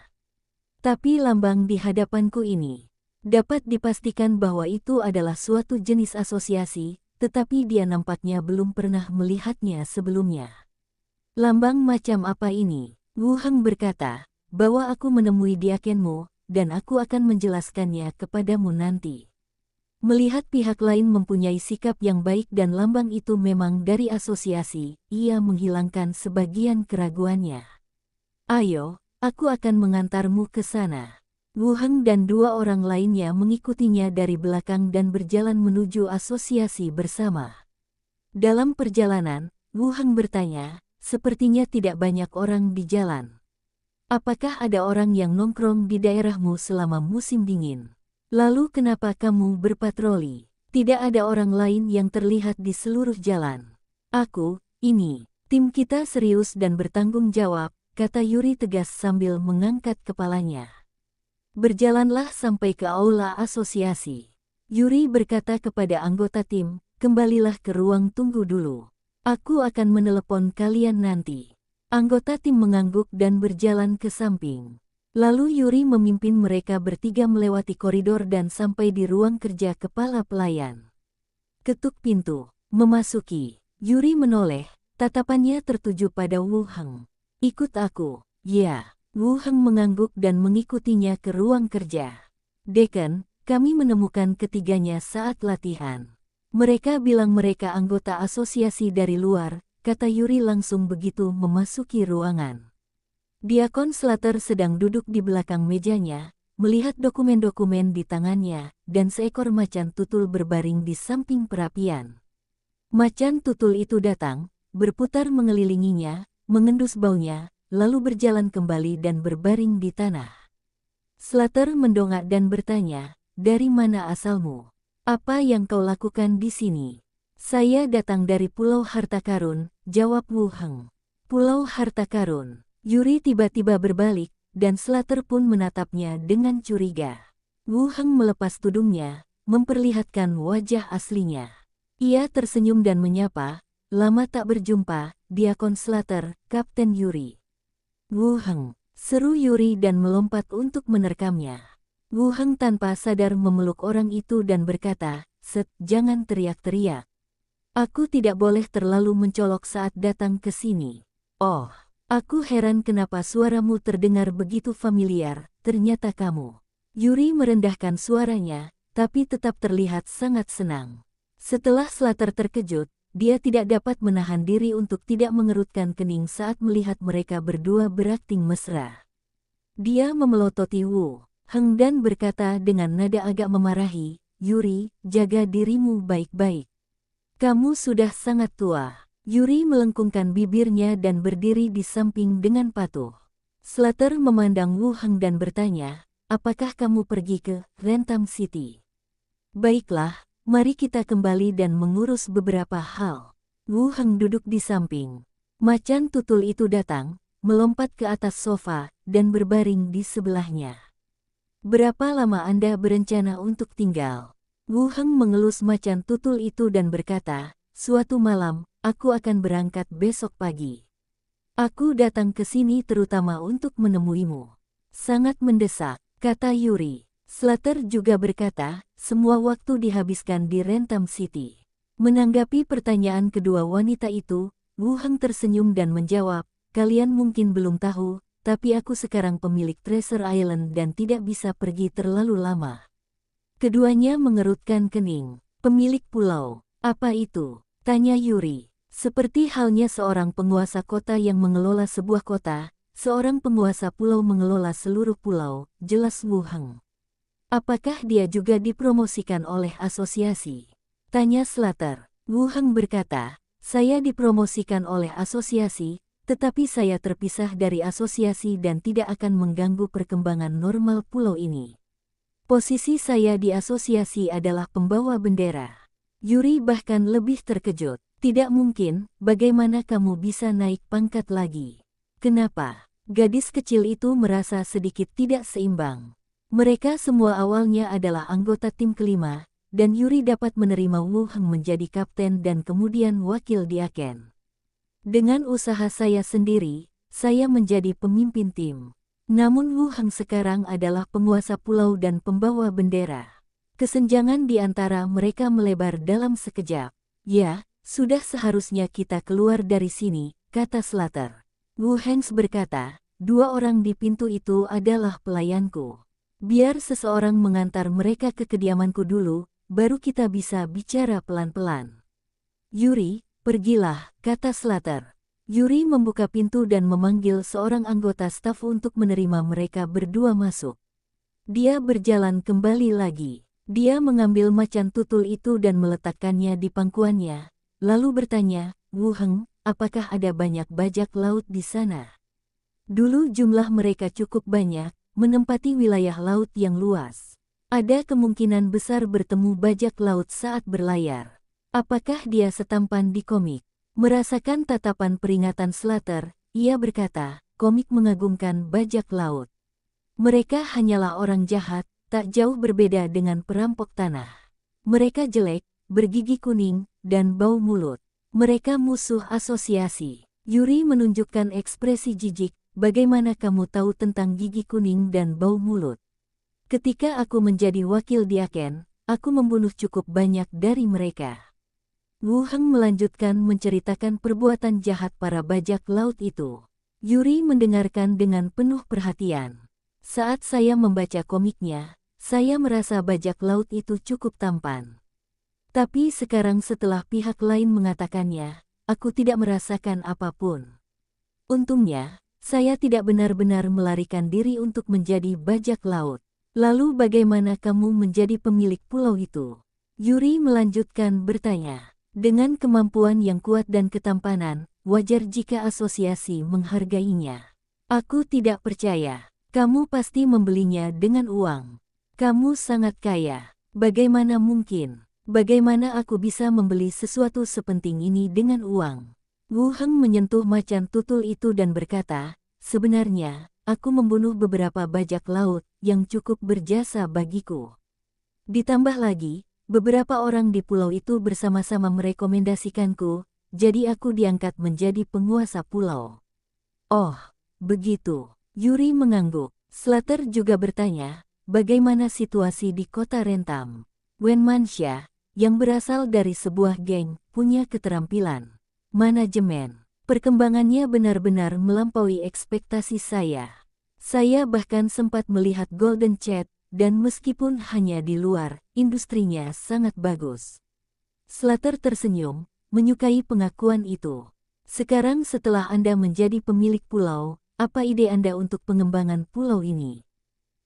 Tapi lambang di hadapanku ini, dapat dipastikan bahwa itu adalah suatu jenis asosiasi, tetapi dia nampaknya belum pernah melihatnya sebelumnya. Lambang macam apa ini? Wu Heng berkata, bahwa aku menemui diakenmu, dan aku akan menjelaskannya kepadamu nanti. Melihat pihak lain mempunyai sikap yang baik dan lambang itu memang dari asosiasi, ia menghilangkan sebagian keraguannya. Ayo, aku akan mengantarmu ke sana. Wu Heng dan 2 orang lainnya mengikutinya dari belakang dan berjalan menuju asosiasi bersama. Dalam perjalanan, Wu Heng bertanya, sepertinya tidak banyak orang di jalan. Apakah ada orang yang nongkrong di daerahmu selama musim dingin? Lalu kenapa kamu berpatroli? Tidak ada orang lain yang terlihat di seluruh jalan. Tim kita serius dan bertanggung jawab, kata Yuri tegas sambil mengangkat kepalanya. Berjalanlah sampai ke aula asosiasi. Yuri berkata kepada anggota tim, kembalilah ke ruang tunggu dulu. Aku akan menelepon kalian nanti. Anggota tim mengangguk dan berjalan ke samping. Lalu Yuri memimpin mereka bertiga melewati koridor dan sampai di ruang kerja kepala pelayan. Ketuk pintu, memasuki. Yuri menoleh, tatapannya tertuju pada Wu Heng. Ikut aku. Ya. Wu Heng mengangguk dan mengikutinya ke ruang kerja. Dekan, kami menemukan ketiganya saat latihan. Mereka bilang mereka anggota asosiasi dari luar, kata Yuri langsung begitu memasuki ruangan. Diakon Slater sedang duduk di belakang mejanya, melihat dokumen-dokumen di tangannya, dan seekor macan tutul berbaring di samping perapian. Macan tutul itu datang, berputar mengelilinginya, mengendus baunya, lalu berjalan kembali dan berbaring di tanah. Slater mendongak dan bertanya, "Dari mana asalmu? Apa yang kau lakukan di sini?" "Saya datang dari Pulau Harta Karun," jawab Wu Heng. "Pulau Harta Karun." Yuri tiba-tiba berbalik, dan Slater pun menatapnya dengan curiga. Wu Heng melepas tudungnya, memperlihatkan wajah aslinya. Ia tersenyum dan menyapa, "Lama tak berjumpa, Diakon Slater, Kapten Yuri." "Wu Heng," seru Yuri dan melompat untuk menerkamnya. Wu Heng tanpa sadar memeluk orang itu dan berkata, "Set, jangan teriak-teriak. Aku tidak boleh terlalu mencolok saat datang ke sini." "Oh, aku heran kenapa suaramu terdengar begitu familiar, ternyata kamu." Yuri merendahkan suaranya, tapi tetap terlihat sangat senang. Setelah Slater terkejut, dia tidak dapat menahan diri untuk tidak mengerutkan kening saat melihat mereka berdua berakting mesra. Dia memelototi Wu Heng dan berkata dengan nada agak memarahi, "Yuri, jaga dirimu baik-baik. Kamu sudah sangat tua." Yuri melengkungkan bibirnya dan berdiri di samping dengan patuh. Slater memandang Wu Heng dan bertanya, "Apakah kamu pergi ke Rentam City?" "Baiklah, mari kita kembali dan mengurus beberapa hal." Wu Heng duduk di samping. Macan tutul itu datang, melompat ke atas sofa, dan berbaring di sebelahnya. "Berapa lama Anda berencana untuk tinggal?" Wu Heng mengelus macan tutul itu dan berkata, "Suatu malam, aku akan berangkat besok pagi. Aku datang ke sini terutama untuk menemuimu." "Sangat mendesak," kata Yuri. Slater juga berkata, "Semua waktu dihabiskan di Rentam City." Menanggapi pertanyaan kedua wanita itu, Wu Heng tersenyum dan menjawab, "Kalian mungkin belum tahu, tapi aku sekarang pemilik Treasure Island dan tidak bisa pergi terlalu lama." Keduanya mengerutkan kening. "Pemilik pulau, apa itu?" tanya Yuri. "Seperti halnya seorang penguasa kota yang mengelola sebuah kota, seorang penguasa pulau mengelola seluruh pulau," jelas Wu Heng. "Apakah dia juga dipromosikan oleh asosiasi?" tanya Slater. Wu Heng berkata, "Saya dipromosikan oleh asosiasi, tetapi saya terpisah dari asosiasi dan tidak akan mengganggu perkembangan normal pulau ini. Posisi saya di asosiasi adalah pembawa bendera." Yuri bahkan lebih terkejut. "Tidak mungkin, bagaimana kamu bisa naik pangkat lagi?" "Kenapa?" Gadis kecil itu merasa sedikit tidak seimbang. Mereka semua awalnya adalah anggota tim kelima, dan Yuri dapat menerima Wu Heng menjadi kapten dan kemudian wakil diaken. "Dengan usaha saya sendiri, saya menjadi pemimpin tim. Namun Wu Heng sekarang adalah penguasa pulau dan pembawa bendera." Kesenjangan di antara mereka melebar dalam sekejap. "Ya, sudah seharusnya kita keluar dari sini," kata Slater. Wu Heng berkata, "Dua orang di pintu itu adalah pelayanku. Biar seseorang mengantar mereka ke kediamanku dulu, baru kita bisa bicara pelan-pelan." "Yuri, pergilah," kata Slater. Yuri membuka pintu dan memanggil seorang anggota staf untuk menerima mereka berdua masuk. Dia berjalan kembali lagi. Dia mengambil macan tutul itu dan meletakkannya di pangkuannya, lalu bertanya, "Wu Heng, apakah ada banyak bajak laut di sana?" Dulu jumlah mereka cukup banyak, menempati wilayah laut yang luas. Ada kemungkinan besar bertemu bajak laut saat berlayar. "Apakah dia setampan di komik?" Merasakan tatapan peringatan Slater, ia berkata, "Komik mengagumkan bajak laut. Mereka hanyalah orang jahat, tak jauh berbeda dengan perampok tanah. Mereka jelek, bergigi kuning, dan bau mulut. Mereka musuh asosiasi." Yuri menunjukkan ekspresi jijik, "Bagaimana kamu tahu tentang gigi kuning dan bau mulut?" "Ketika aku menjadi wakil diaken, aku membunuh cukup banyak dari mereka." Wu Heng melanjutkan menceritakan perbuatan jahat para bajak laut itu. Yuri mendengarkan dengan penuh perhatian. "Saat saya membaca komiknya, saya merasa bajak laut itu cukup tampan. Tapi sekarang setelah pihak lain mengatakannya, aku tidak merasakan apapun. Untungnya, saya tidak benar-benar melarikan diri untuk menjadi bajak laut." Lalu bagaimana kamu menjadi pemilik pulau itu? Yuri melanjutkan bertanya. Dengan kemampuan yang kuat dan ketampanan, wajar jika asosiasi menghargainya. Aku tidak percaya. Kamu pasti membelinya dengan uang. Kamu sangat kaya. Bagaimana mungkin? Bagaimana aku bisa membeli sesuatu sepenting ini dengan uang? Wu Heng menyentuh macan tutul itu dan berkata, sebenarnya, aku membunuh beberapa bajak laut yang cukup berjasa bagiku. Ditambah lagi, beberapa orang di pulau itu bersama-sama merekomendasikanku, jadi aku diangkat menjadi penguasa pulau. Oh, begitu. Yuri mengangguk. Slater juga bertanya, bagaimana situasi di kota Rentam? Wen Manxia, yang berasal dari sebuah geng, punya keterampilan manajemen. Perkembangannya benar-benar melampaui ekspektasi saya. Saya bahkan sempat melihat Golden Chat, dan meskipun hanya di luar, industrinya sangat bagus. Slater tersenyum, menyukai pengakuan itu. Sekarang setelah Anda menjadi pemilik pulau, apa ide Anda untuk pengembangan pulau ini?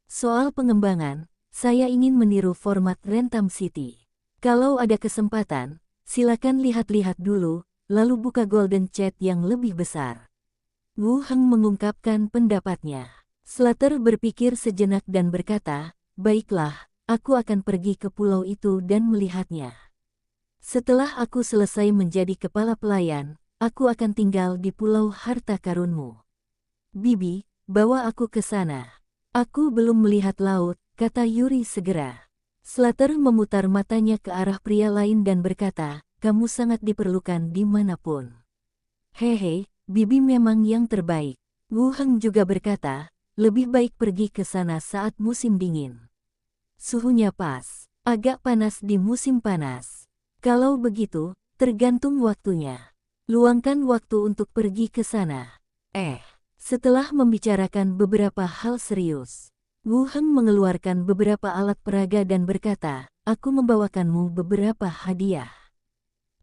Soal pengembangan, saya ingin meniru format Rentam City. Kalau ada kesempatan, silakan lihat-lihat dulu, lalu buka Golden Chat yang lebih besar. Wu Heng mengungkapkan pendapatnya. Slater berpikir sejenak dan berkata, baiklah, aku akan pergi ke pulau itu dan melihatnya. Setelah aku selesai menjadi kepala pelayan, aku akan tinggal di pulau harta karunmu. Bibi, bawa aku ke sana. Aku belum melihat laut, kata Yuri segera. Slater memutar matanya ke arah pria lain dan berkata, kamu sangat diperlukan dimanapun. Hehe, Bibi memang yang terbaik. Wu Heng juga berkata, lebih baik pergi ke sana saat musim dingin. Suhunya pas, agak panas di musim panas. Kalau begitu, tergantung waktunya. Luangkan waktu untuk pergi ke sana. Setelah membicarakan beberapa hal serius, Wu Heng mengeluarkan beberapa alat peraga dan berkata, aku membawakanmu beberapa hadiah.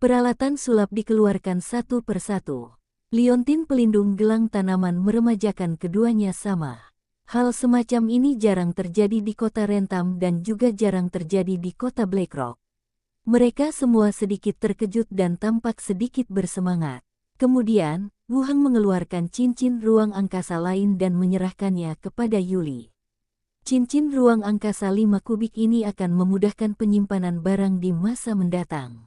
Peralatan sulap dikeluarkan satu persatu. Liontin pelindung gelang tanaman meremajakan keduanya sama. Hal semacam ini jarang terjadi di kota Rentam dan juga jarang terjadi di kota Blackrock. Mereka semua sedikit terkejut dan tampak sedikit bersemangat. Kemudian, Wu Heng mengeluarkan cincin ruang angkasa lain dan menyerahkannya kepada Yuli. Cincin ruang angkasa 5 kubik ini akan memudahkan penyimpanan barang di masa mendatang.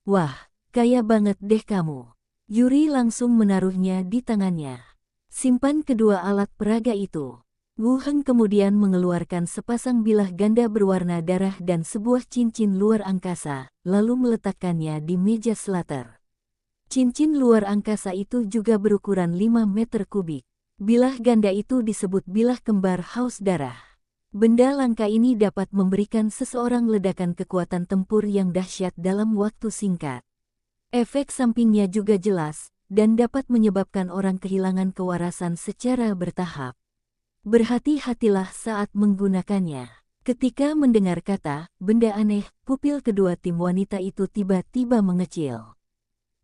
Wah, kaya banget deh kamu. Yuri langsung menaruhnya di tangannya. Simpan kedua alat peraga itu. Wu Heng kemudian mengeluarkan sepasang bilah ganda berwarna darah dan sebuah cincin luar angkasa, lalu meletakkannya di meja Slater. Cincin luar angkasa itu juga berukuran 5 meter kubik. Bilah ganda itu disebut bilah kembar haus darah. Benda langka ini dapat memberikan seseorang ledakan kekuatan tempur yang dahsyat dalam waktu singkat. Efek sampingnya juga jelas, dan dapat menyebabkan orang kehilangan kewarasan secara bertahap. Berhati-hatilah saat menggunakannya. Ketika mendengar kata, benda aneh, pupil kedua tim wanita itu tiba-tiba mengecil.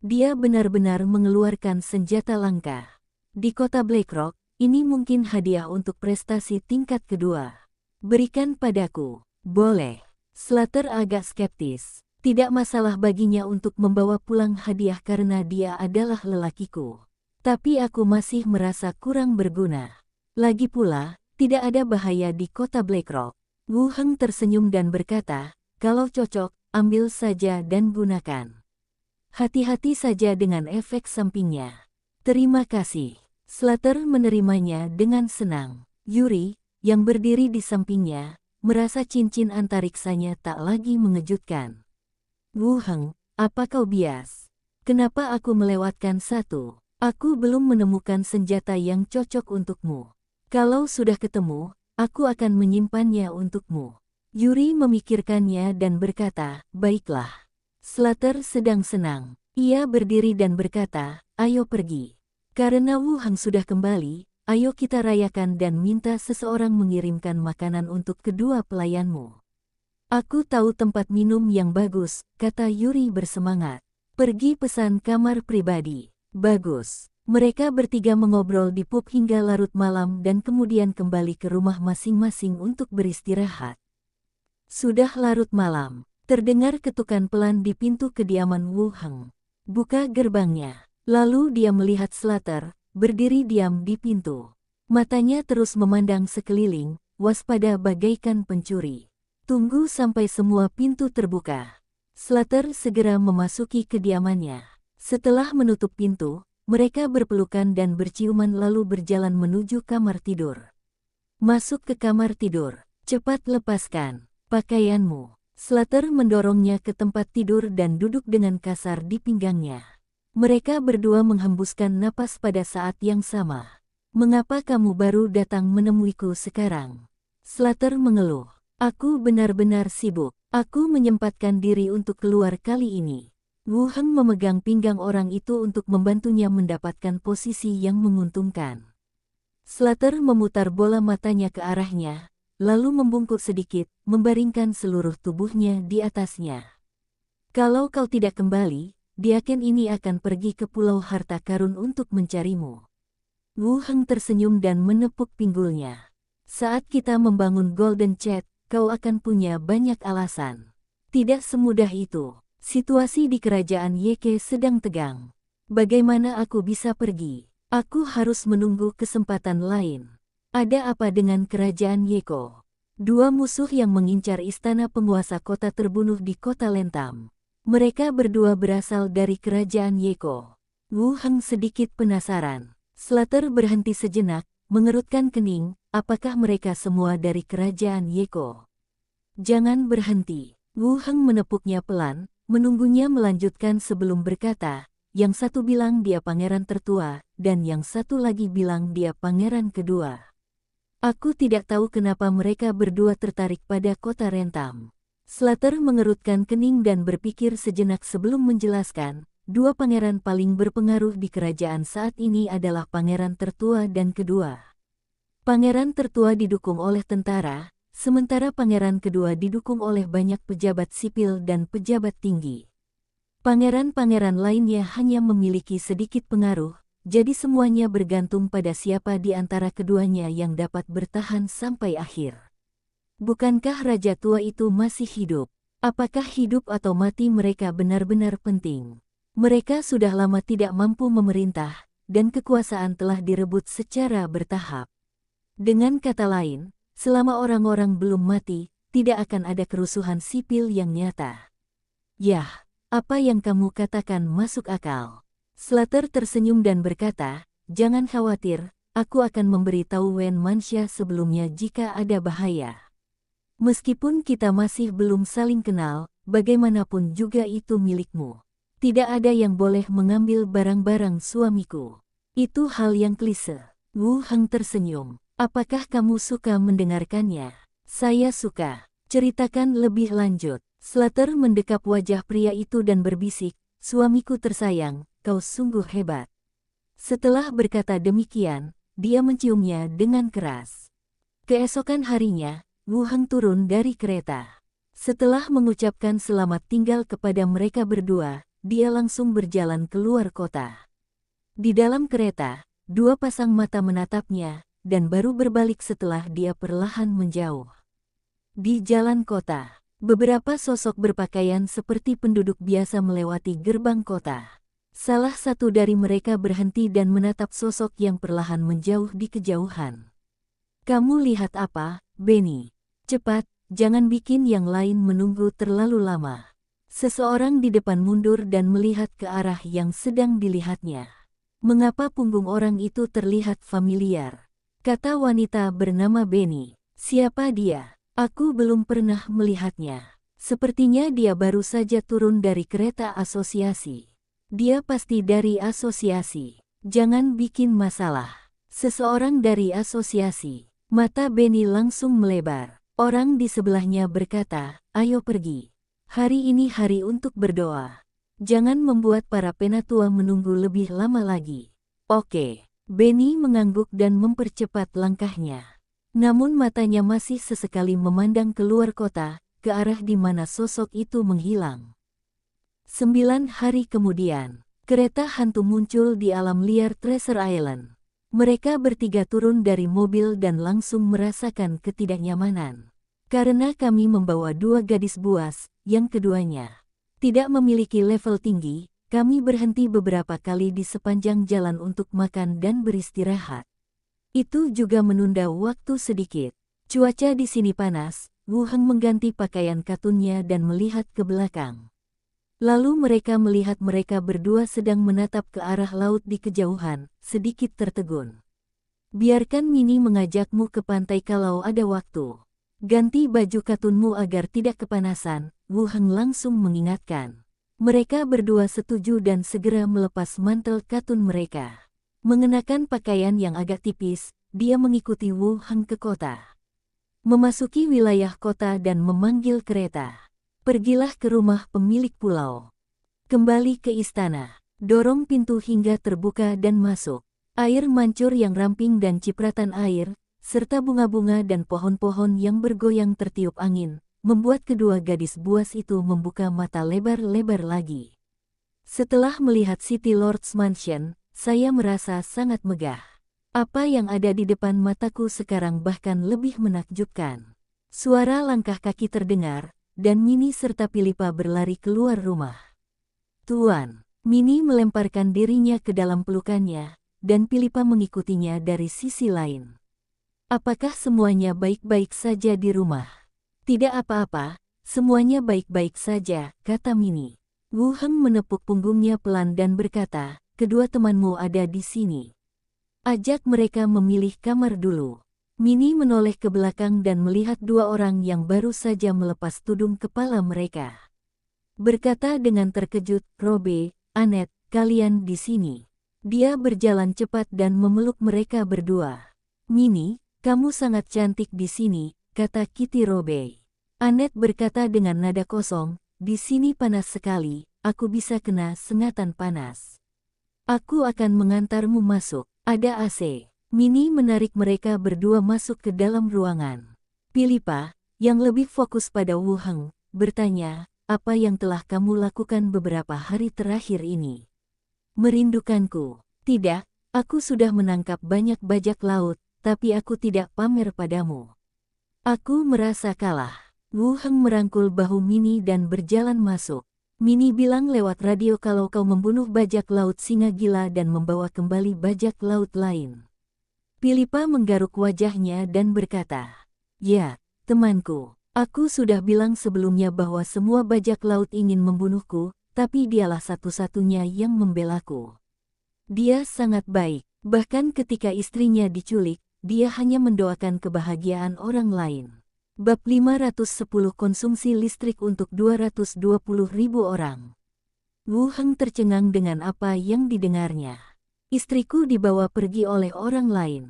Dia benar-benar mengeluarkan senjata langka. Di kota Blackrock, ini mungkin hadiah untuk prestasi tingkat kedua. Berikan padaku. Boleh. Slater agak skeptis. Tidak masalah baginya untuk membawa pulang hadiah karena dia adalah lelakiku. Tapi aku masih merasa kurang berguna. Lagi pula, tidak ada bahaya di kota Blackrock. Wu Heng tersenyum dan berkata, kalau cocok, ambil saja dan gunakan. Hati-hati saja dengan efek sampingnya. Terima kasih. Slater menerimanya dengan senang. Yuri, yang berdiri di sampingnya, merasa cincin antariksanya tak lagi mengejutkan. Wu Heng, apa kau bias? Kenapa aku melewatkan satu? Aku belum menemukan senjata yang cocok untukmu. Kalau sudah ketemu, aku akan menyimpannya untukmu. Yuri memikirkannya dan berkata, baiklah. Slater sedang senang. Ia berdiri dan berkata, ayo pergi. Karena Wu Heng sudah kembali, ayo kita rayakan dan minta seseorang mengirimkan makanan untuk kedua pelayanmu. Aku tahu tempat minum yang bagus, kata Yuri bersemangat. Pergi pesan kamar pribadi. Bagus. Mereka bertiga mengobrol di pub hingga larut malam dan kemudian kembali ke rumah masing-masing untuk beristirahat. Sudah larut malam, terdengar ketukan pelan di pintu kediaman Wu Heng. Buka gerbangnya. Lalu dia melihat Slater, berdiri diam di pintu. Matanya terus memandang sekeliling, waspada bagaikan pencuri. Tunggu sampai semua pintu terbuka. Slater segera memasuki kediamannya. Setelah menutup pintu, mereka berpelukan dan berciuman lalu berjalan menuju kamar tidur. Masuk ke kamar tidur. Cepat lepaskan pakaianmu. Slater mendorongnya ke tempat tidur dan duduk dengan kasar di pinggangnya. Mereka berdua menghembuskan napas pada saat yang sama. Mengapa kamu baru datang menemuiku sekarang? Slater mengeluh. Aku benar-benar sibuk. Aku menyempatkan diri untuk keluar kali ini. Wu Heng memegang pinggang orang itu untuk membantunya mendapatkan posisi yang menguntungkan. Slater memutar bola matanya ke arahnya, lalu membungkuk sedikit, membaringkan seluruh tubuhnya di atasnya. Kalau kau tidak kembali, diaken ini akan pergi ke Pulau Harta Karun untuk mencarimu. Wu Heng tersenyum dan menepuk pinggulnya. Saat kita membangun Golden Chat, kau akan punya banyak alasan. Tidak semudah itu. Situasi di kerajaan Yeke sedang tegang. Bagaimana aku bisa pergi? Aku harus menunggu kesempatan lain. Ada apa dengan kerajaan Yeko? Dua musuh yang mengincar istana penguasa kota terbunuh di kota Lentam. Mereka berdua berasal dari kerajaan Yeko. Wu Heng sedikit penasaran. Slater berhenti sejenak, mengerutkan kening. Apakah mereka semua dari kerajaan Yeko? Jangan berhenti. Wu Heng menepuknya pelan, menunggunya melanjutkan sebelum berkata, yang satu bilang dia pangeran tertua, dan yang satu lagi bilang dia pangeran kedua. Aku tidak tahu kenapa mereka berdua tertarik pada kota Rentam. Slater mengerutkan kening dan berpikir sejenak sebelum menjelaskan, dua pangeran paling berpengaruh di kerajaan saat ini adalah pangeran tertua dan kedua. Pangeran tertua didukung oleh tentara, sementara pangeran kedua didukung oleh banyak pejabat sipil dan pejabat tinggi. Pangeran-pangeran lainnya hanya memiliki sedikit pengaruh, jadi semuanya bergantung pada siapa di antara keduanya yang dapat bertahan sampai akhir. Bukankah raja tua itu masih hidup? Apakah hidup atau mati mereka benar-benar penting? Mereka sudah lama tidak mampu memerintah, dan kekuasaan telah direbut secara bertahap. Dengan kata lain, selama orang-orang belum mati, tidak akan ada kerusuhan sipil yang nyata. Yah, apa yang kamu katakan masuk akal. Slater tersenyum dan berkata, jangan khawatir, aku akan memberitahu Wen Manxia sebelumnya jika ada bahaya. Meskipun kita masih belum saling kenal, bagaimanapun juga itu milikmu. Tidak ada yang boleh mengambil barang-barang suamiku. Itu hal yang klise. Wu Heng tersenyum. Apakah kamu suka mendengarkannya? Saya suka. Ceritakan lebih lanjut. Slater mendekap wajah pria itu dan berbisik, suamiku tersayang, kau sungguh hebat. Setelah berkata demikian, dia menciumnya dengan keras. Keesokan harinya, Wu Heng turun dari kereta. Setelah mengucapkan selamat tinggal kepada mereka berdua, dia langsung berjalan keluar kota. Di dalam kereta, dua pasang mata menatapnya, dan baru berbalik setelah dia perlahan menjauh. Di jalan kota, beberapa sosok berpakaian seperti penduduk biasa melewati gerbang kota. Salah satu dari mereka berhenti dan menatap sosok yang perlahan menjauh di kejauhan. Kamu lihat apa, Benny? Cepat, jangan bikin yang lain menunggu terlalu lama. Seseorang di depan mundur dan melihat ke arah yang sedang dilihatnya. Mengapa punggung orang itu terlihat familiar? Kata wanita bernama Benny. Siapa dia? Aku belum pernah melihatnya. Sepertinya dia baru saja turun dari kereta asosiasi. Dia pasti dari asosiasi. Jangan bikin masalah. Seseorang dari asosiasi. Mata Benny langsung melebar. Orang di sebelahnya berkata, ayo pergi. Hari ini hari untuk berdoa. Jangan membuat para penatua menunggu lebih lama lagi. Oke. Benny mengangguk dan mempercepat langkahnya. Namun matanya masih sesekali memandang keluar kota, ke arah di mana sosok itu menghilang. 9 hari kemudian, Kereta hantu muncul di alam liar Treasure Island. Mereka bertiga turun dari mobil dan langsung merasakan ketidaknyamanan. Karena kami membawa dua gadis buas, yang keduanya tidak memiliki level tinggi, kami berhenti beberapa kali di sepanjang jalan untuk makan dan beristirahat. Itu juga menunda waktu sedikit. Cuaca di sini panas, Wu Heng mengganti pakaian katunnya dan melihat ke belakang. Lalu mereka melihat mereka berdua sedang menatap ke arah laut di kejauhan, sedikit tertegun. Biarkan Mini mengajakmu ke pantai kalau ada waktu. Ganti baju katunmu agar tidak kepanasan, Wu Heng langsung mengingatkan. Mereka berdua setuju dan segera melepas mantel katun mereka. Mengenakan pakaian yang agak tipis, dia mengikuti Wu Heng ke kota. Memasuki wilayah kota dan memanggil kereta. Pergilah ke rumah pemilik pulau. Kembali ke istana. Dorong pintu hingga terbuka dan masuk. Air mancur yang ramping dan cipratan air, serta bunga-bunga dan pohon-pohon yang bergoyang tertiup angin, membuat kedua gadis buas itu membuka mata lebar-lebar lagi. Setelah melihat City Lord's Mansion, saya merasa sangat megah. Apa yang ada di depan mataku sekarang bahkan lebih menakjubkan. Suara langkah kaki terdengar, dan Mini serta Pilipa berlari keluar rumah. Tuan, Mini melemparkan dirinya ke dalam pelukannya, dan Pilipa mengikutinya dari sisi lain. Apakah semuanya baik-baik saja di rumah? Tidak apa-apa, semuanya baik-baik saja, kata Mini. Wu Heng menepuk punggungnya pelan dan berkata, kedua temanmu ada di sini. Ajak mereka memilih kamar dulu. Mini menoleh ke belakang dan melihat dua orang yang baru saja melepas tudung kepala mereka. Berkata dengan terkejut, Robe, Annette, kalian di sini. Dia berjalan cepat dan memeluk mereka berdua. Mini, kamu sangat cantik di sini, kata Kitty Robe. Annette berkata dengan nada kosong, di sini panas sekali, aku bisa kena sengatan panas. Aku akan mengantarmu masuk, ada AC. Mini menarik mereka berdua masuk ke dalam ruangan. Pilipa, yang lebih fokus pada Wu Heng, bertanya, apa yang telah kamu lakukan beberapa hari terakhir ini? Merindukanku? Tidak, aku sudah menangkap banyak bajak laut, tapi aku tidak pamer padamu. Aku merasa kalah. Wu Heng merangkul bahu Mini dan berjalan masuk. Mini bilang lewat radio kalau kau membunuh bajak laut singa gila dan membawa kembali bajak laut lain. Pilipa menggaruk wajahnya dan berkata, ya, temanku, aku sudah bilang sebelumnya bahwa semua bajak laut ingin membunuhku, tapi dialah satu-satunya yang membelaku. Dia sangat baik, bahkan ketika istrinya diculik, dia hanya mendoakan kebahagiaan orang lain. Bab 510 konsumsi listrik untuk 220.000 orang. Wu Heng tercengang dengan apa yang didengarnya. Istriku dibawa pergi oleh orang lain.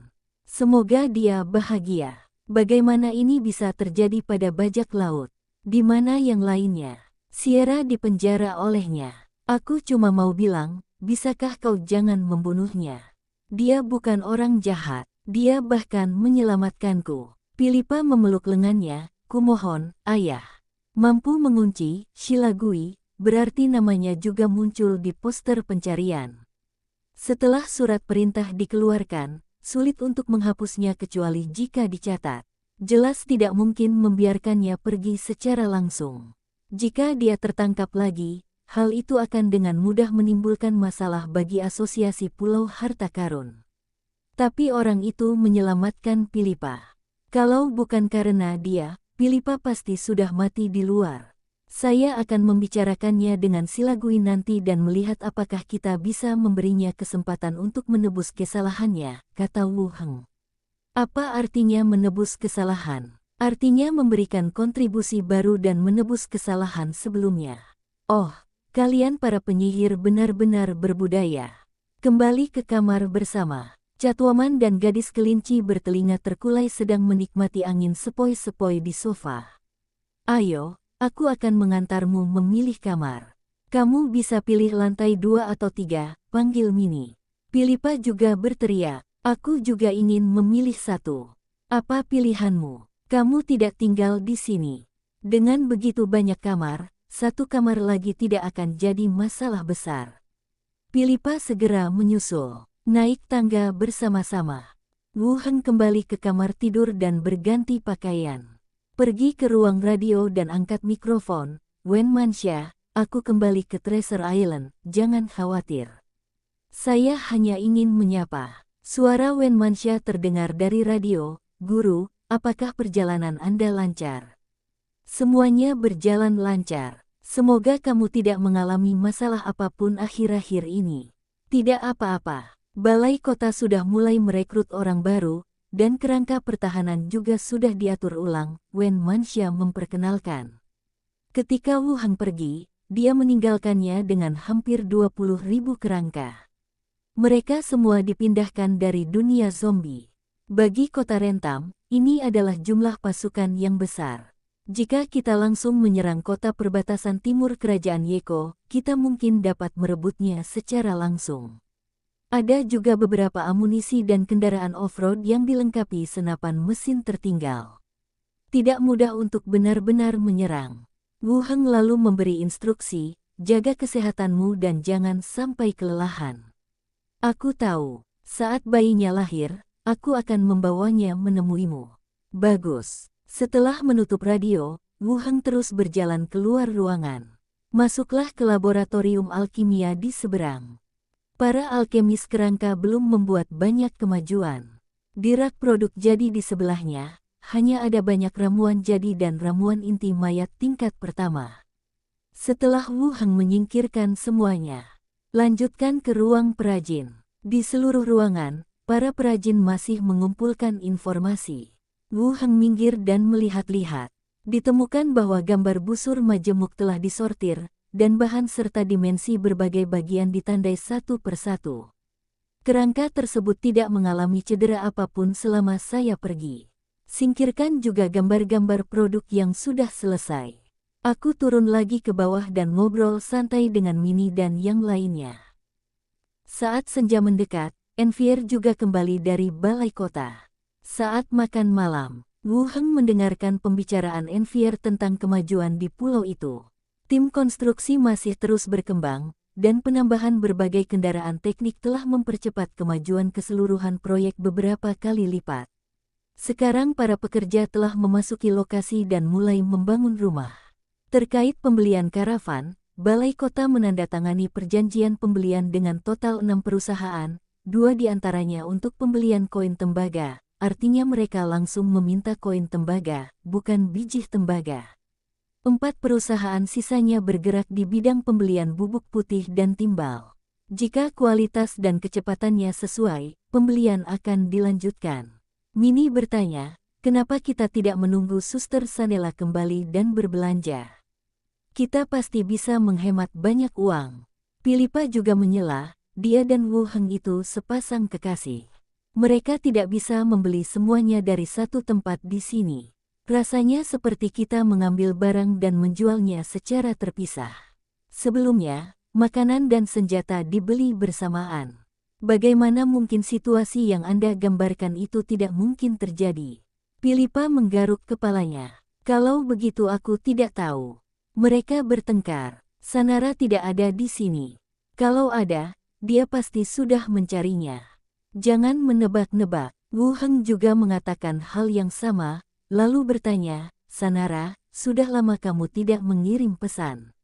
Semoga dia bahagia. Bagaimana ini bisa terjadi pada bajak laut? Di mana yang lainnya? Sierra dipenjara olehnya. Aku cuma mau bilang, bisakah kau jangan membunuhnya? Dia bukan orang jahat. Dia bahkan menyelamatkanku. Pilipa memeluk lengannya, kumohon, ayah. Mampu mengunci, Shilagui, berarti namanya juga muncul di poster pencarian. Setelah surat perintah dikeluarkan, sulit untuk menghapusnya kecuali jika dicatat. Jelas tidak mungkin membiarkannya pergi secara langsung. Jika dia tertangkap lagi, hal itu akan dengan mudah menimbulkan masalah bagi asosiasi Pulau Harta Karun. Tapi orang itu menyelamatkan Pilipa. Kalau bukan karena dia, Pilipa pasti sudah mati di luar. Saya akan membicarakannya dengan Shilagui nanti dan melihat apakah kita bisa memberinya kesempatan untuk menebus kesalahannya, kata Wu Heng. Apa artinya menebus kesalahan? Artinya memberikan kontribusi baru dan menebus kesalahan sebelumnya. Oh, kalian para penyihir benar-benar berbudaya. Kembali ke kamar bersama. Catwoman dan gadis kelinci bertelinga terkulai sedang menikmati angin sepoi-sepoi di sofa. Ayo, aku akan mengantarmu memilih kamar. Kamu bisa pilih lantai 2 atau 3, panggil Mini. Pilipa juga berteriak, aku juga ingin memilih satu. Apa pilihanmu? Kamu tidak tinggal di sini. Dengan begitu banyak kamar, satu kamar lagi tidak akan jadi masalah besar. Philippa segera menyusul. Naik tangga bersama-sama. Wu Heng kembali ke kamar tidur dan berganti pakaian. Pergi ke ruang radio dan angkat mikrofon. Wen Manxia, aku kembali ke Treasure Island, jangan khawatir. Saya hanya ingin menyapa. Suara Wen Manxia terdengar dari radio. Guru, apakah perjalanan Anda lancar? Semuanya berjalan lancar. Semoga kamu tidak mengalami masalah apapun akhir-akhir ini. Tidak apa-apa. Balai kota sudah mulai merekrut orang baru, dan kerangka pertahanan juga sudah diatur ulang, Wen Manxia memperkenalkan. Ketika Wu Heng pergi, dia meninggalkannya dengan hampir 20.000 kerangka. Mereka semua dipindahkan dari dunia zombie. Bagi kota Rentam, ini adalah jumlah pasukan yang besar. Jika kita langsung menyerang kota perbatasan timur kerajaan Yeko, kita mungkin dapat merebutnya secara langsung. Ada juga beberapa amunisi dan kendaraan off-road yang dilengkapi senapan mesin tertinggal. Tidak mudah untuk benar-benar menyerang. Wu Heng lalu memberi instruksi, jaga kesehatanmu dan jangan sampai kelelahan. Aku tahu, saat bayinya lahir, aku akan membawanya menemuimu. Bagus. Setelah menutup radio, Wu Heng terus berjalan keluar ruangan. Masuklah ke laboratorium alkimia di seberang. Para alkemis kerangka belum membuat banyak kemajuan. Di rak produk jadi di sebelahnya, hanya ada banyak ramuan jadi dan ramuan inti mayat tingkat pertama. Setelah Wu Heng menyingkirkan semuanya, lanjutkan ke ruang perajin. Di seluruh ruangan, para perajin masih mengumpulkan informasi. Wu Heng minggir dan melihat-lihat. Ditemukan bahwa gambar busur majemuk telah disortir, dan bahan serta dimensi berbagai bagian ditandai satu persatu. Kerangka tersebut tidak mengalami cedera apapun selama saya pergi. Singkirkan juga gambar-gambar produk yang sudah selesai. Aku turun lagi ke bawah dan ngobrol santai dengan Mini dan yang lainnya. Saat senja mendekat, Envier juga kembali dari balai kota. Saat makan malam, Wu Heng mendengarkan pembicaraan Envier tentang kemajuan di pulau itu. Tim konstruksi masih terus berkembang, dan penambahan berbagai kendaraan teknik telah mempercepat kemajuan keseluruhan proyek beberapa kali lipat. Sekarang para pekerja telah memasuki lokasi dan mulai membangun rumah. Terkait pembelian karavan, Balai Kota menandatangani perjanjian pembelian dengan total 6 perusahaan, 2 diantaranya untuk pembelian koin tembaga, artinya mereka langsung meminta koin tembaga, bukan biji tembaga. 4 perusahaan sisanya bergerak di bidang pembelian bubuk putih dan timbal. Jika kualitas dan kecepatannya sesuai, pembelian akan dilanjutkan. Mini bertanya, kenapa kita tidak menunggu Suster Sanela kembali dan berbelanja? Kita pasti bisa menghemat banyak uang. Philippa juga menyela, dia dan Wu Heng itu sepasang kekasih. Mereka tidak bisa membeli semuanya dari satu tempat di sini. Rasanya seperti kita mengambil barang dan menjualnya secara terpisah. Sebelumnya, makanan dan senjata dibeli bersamaan. Bagaimana mungkin situasi yang Anda gambarkan itu tidak mungkin terjadi? Philippa menggaruk kepalanya. Kalau begitu aku tidak tahu. Mereka bertengkar. Sanara tidak ada di sini. Kalau ada, dia pasti sudah mencarinya. Jangan menebak-nebak. Wu Heng juga mengatakan hal yang sama. Lalu bertanya, Sanara, sudah lama kamu tidak mengirim pesan?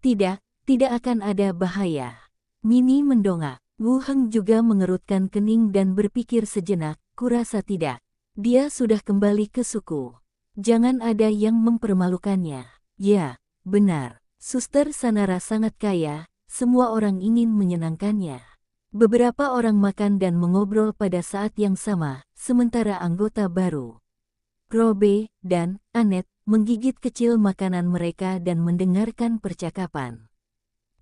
Tidak, tidak akan ada bahaya. Mini mendongak. Wu Heng juga mengerutkan kening dan berpikir sejenak, kurasa tidak. Dia sudah kembali ke suku. Jangan ada yang mempermalukannya. Ya, benar. Suster Sanara sangat kaya, semua orang ingin menyenangkannya. Beberapa orang makan dan mengobrol pada saat yang sama, sementara anggota baru, Robe dan Annette, menggigit kecil makanan mereka dan mendengarkan percakapan.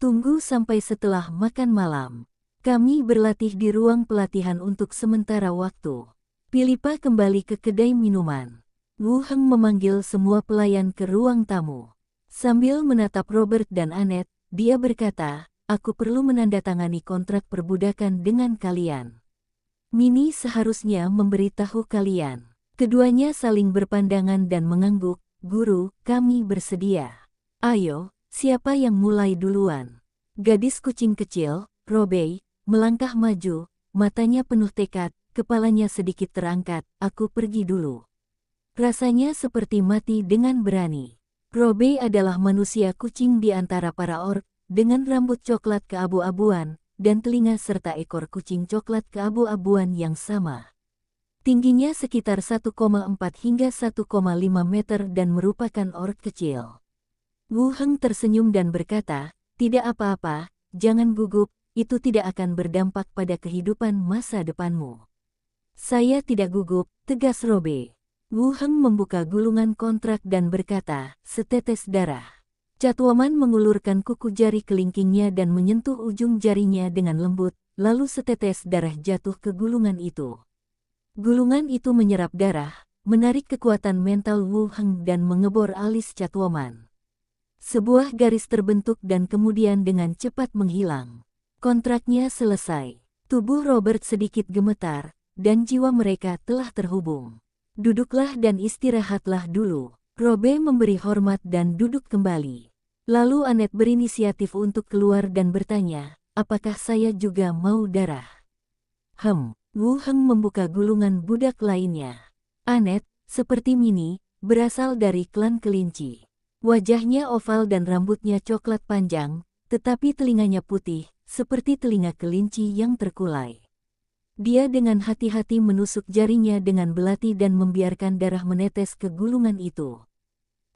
Tunggu sampai setelah makan malam. Kami berlatih di ruang pelatihan untuk sementara waktu. Philippa kembali ke kedai minuman. Wu Heng memanggil semua pelayan ke ruang tamu. Sambil menatap Robert dan Annette, dia berkata, aku perlu menandatangani kontrak perbudakan dengan kalian. Mini seharusnya memberitahu kalian. Keduanya saling berpandangan dan mengangguk. Guru, kami bersedia. Ayo, siapa yang mulai duluan? Gadis kucing kecil, Robey melangkah maju, matanya penuh tekad, kepalanya sedikit terangkat. Aku pergi dulu. Rasanya seperti mati dengan berani. Robey adalah manusia kucing di antara para orc, dengan rambut coklat keabu-abuan, dan telinga serta ekor kucing coklat keabu-abuan yang sama. Tingginya sekitar 1,4 hingga 1,5 meter dan merupakan orc kecil. Wu Heng tersenyum dan berkata, "Tidak apa-apa, jangan gugup, itu tidak akan berdampak pada kehidupan masa depanmu." "Saya tidak gugup," tegas Robey. Wu Heng membuka gulungan kontrak dan berkata, "Setetes darah." Catwoman mengulurkan kuku jari kelingkingnya dan menyentuh ujung jarinya dengan lembut, lalu setetes darah jatuh ke gulungan itu. Gulungan itu menyerap darah, menarik kekuatan mental Wu Heng dan mengebor alis Catwoman. Sebuah garis terbentuk dan kemudian dengan cepat menghilang. Kontraknya selesai. Tubuh Robert sedikit gemetar, dan jiwa mereka telah terhubung. "Duduklah dan istirahatlah dulu." Robey memberi hormat dan duduk kembali. Lalu Annette berinisiatif untuk keluar dan bertanya, "Apakah saya juga mau darah?" Wu Heng membuka gulungan budak lainnya. Annette, seperti Minnie, berasal dari klan kelinci. Wajahnya oval dan rambutnya coklat panjang, tetapi telinganya putih, seperti telinga kelinci yang terkulai. Dia dengan hati-hati menusuk jarinya dengan belati dan membiarkan darah menetes ke gulungan itu.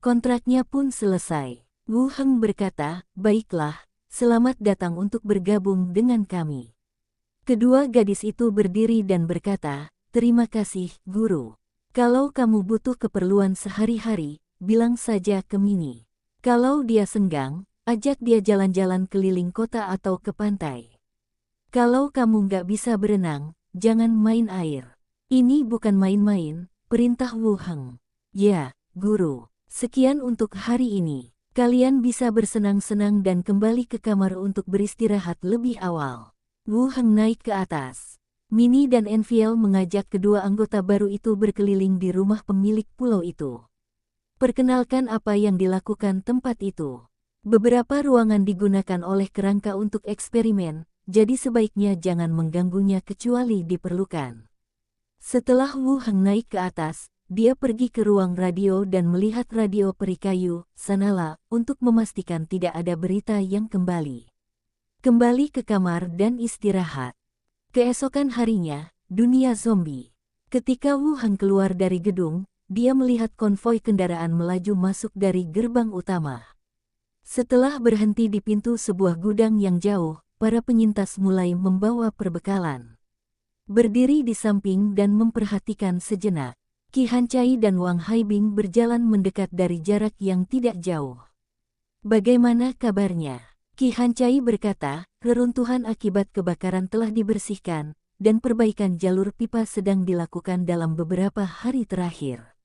Kontraknya pun selesai. Wu Heng berkata, "Baiklah, selamat datang untuk bergabung dengan kami." Kedua gadis itu berdiri dan berkata, "Terima kasih, Guru. Kalau kamu butuh keperluan sehari-hari, bilang saja ke Minnie. Kalau dia senggang, ajak dia jalan-jalan keliling kota atau ke pantai. Kalau kamu nggak bisa berenang, jangan main air." "Ini bukan main-main," perintah Wu Heng. "Ya, Guru. Sekian untuk hari ini. Kalian bisa bersenang-senang dan kembali ke kamar untuk beristirahat lebih awal." Wu Heng naik ke atas. Minnie dan Enfiel mengajak kedua anggota baru itu berkeliling di rumah pemilik pulau itu. "Perkenalkan apa yang dilakukan tempat itu. Beberapa ruangan digunakan oleh kerangka untuk eksperimen, jadi sebaiknya jangan mengganggunya kecuali diperlukan." Setelah Wu Heng naik ke atas, dia pergi ke ruang radio dan melihat radio peri kayu, Sanala, untuk memastikan tidak ada berita yang kembali. Kembali ke kamar dan istirahat. Keesokan harinya, dunia zombie. Ketika Wu Heng keluar dari gedung, dia melihat konvoi kendaraan melaju masuk dari gerbang utama. Setelah berhenti di pintu sebuah gudang yang jauh, para penyintas mulai membawa perbekalan. Berdiri di samping dan memperhatikan sejenak, Qi Hancai dan Wang Haibing berjalan mendekat dari jarak yang tidak jauh. "Bagaimana kabarnya?" Qi Hancai berkata, "Reruntuhan akibat kebakaran telah dibersihkan, dan perbaikan jalur pipa sedang dilakukan dalam beberapa hari terakhir.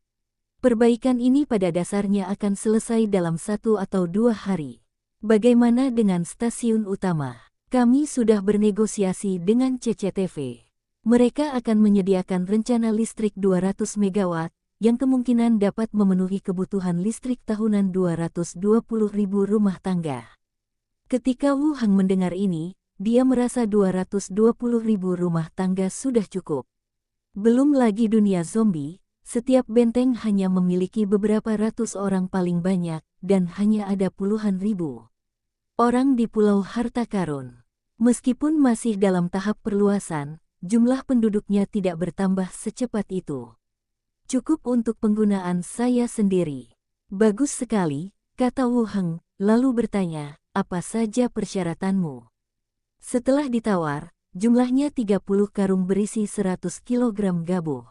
Perbaikan ini pada dasarnya akan selesai dalam 1 atau 2 hari. Bagaimana dengan stasiun utama? Kami sudah bernegosiasi dengan CCTV. Mereka akan menyediakan rencana listrik 200 megawatt, yang kemungkinan dapat memenuhi kebutuhan listrik tahunan 220.000 rumah tangga." Ketika Wu Heng mendengar ini, dia merasa 220.000 rumah tangga sudah cukup. Belum lagi dunia zombie, setiap benteng hanya memiliki beberapa ratus orang paling banyak, dan hanya ada puluhan ribu orang di Pulau Harta Karun. Meskipun masih dalam tahap perluasan, jumlah penduduknya tidak bertambah secepat itu. "Cukup untuk penggunaan saya sendiri." "Bagus sekali," kata Wu Heng, lalu bertanya, "Apa saja persyaratanmu?" Setelah ditawar, jumlahnya 30 karung berisi 100 kilogram gabuh.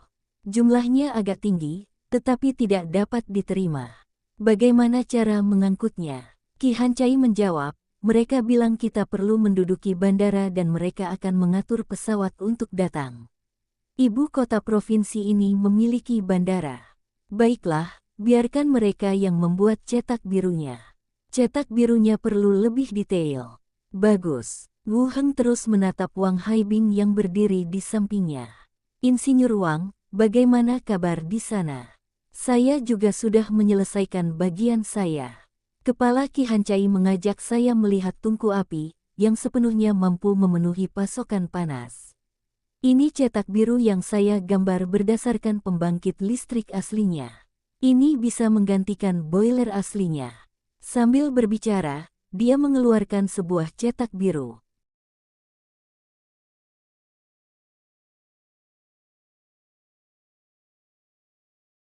Jumlahnya agak tinggi, tetapi tidak dapat diterima. "Bagaimana cara mengangkutnya?" Qi Hancai menjawab, "Mereka bilang kita perlu menduduki bandara dan mereka akan mengatur pesawat untuk datang. Ibu kota provinsi ini memiliki bandara. Baiklah, biarkan mereka yang membuat cetak birunya. Cetak birunya perlu lebih detail." "Bagus." Wu Heng terus menatap Wang Haibing yang berdiri di sampingnya. "Insinyur Wang, bagaimana kabar di sana?" "Saya juga sudah menyelesaikan bagian saya." Kepala Qi Hancai mengajak saya melihat tungku api, yang sepenuhnya mampu memenuhi pasokan panas. Ini cetak biru yang saya gambar berdasarkan pembangkit listrik aslinya. Ini bisa menggantikan boiler aslinya. Sambil berbicara, dia mengeluarkan sebuah cetak biru.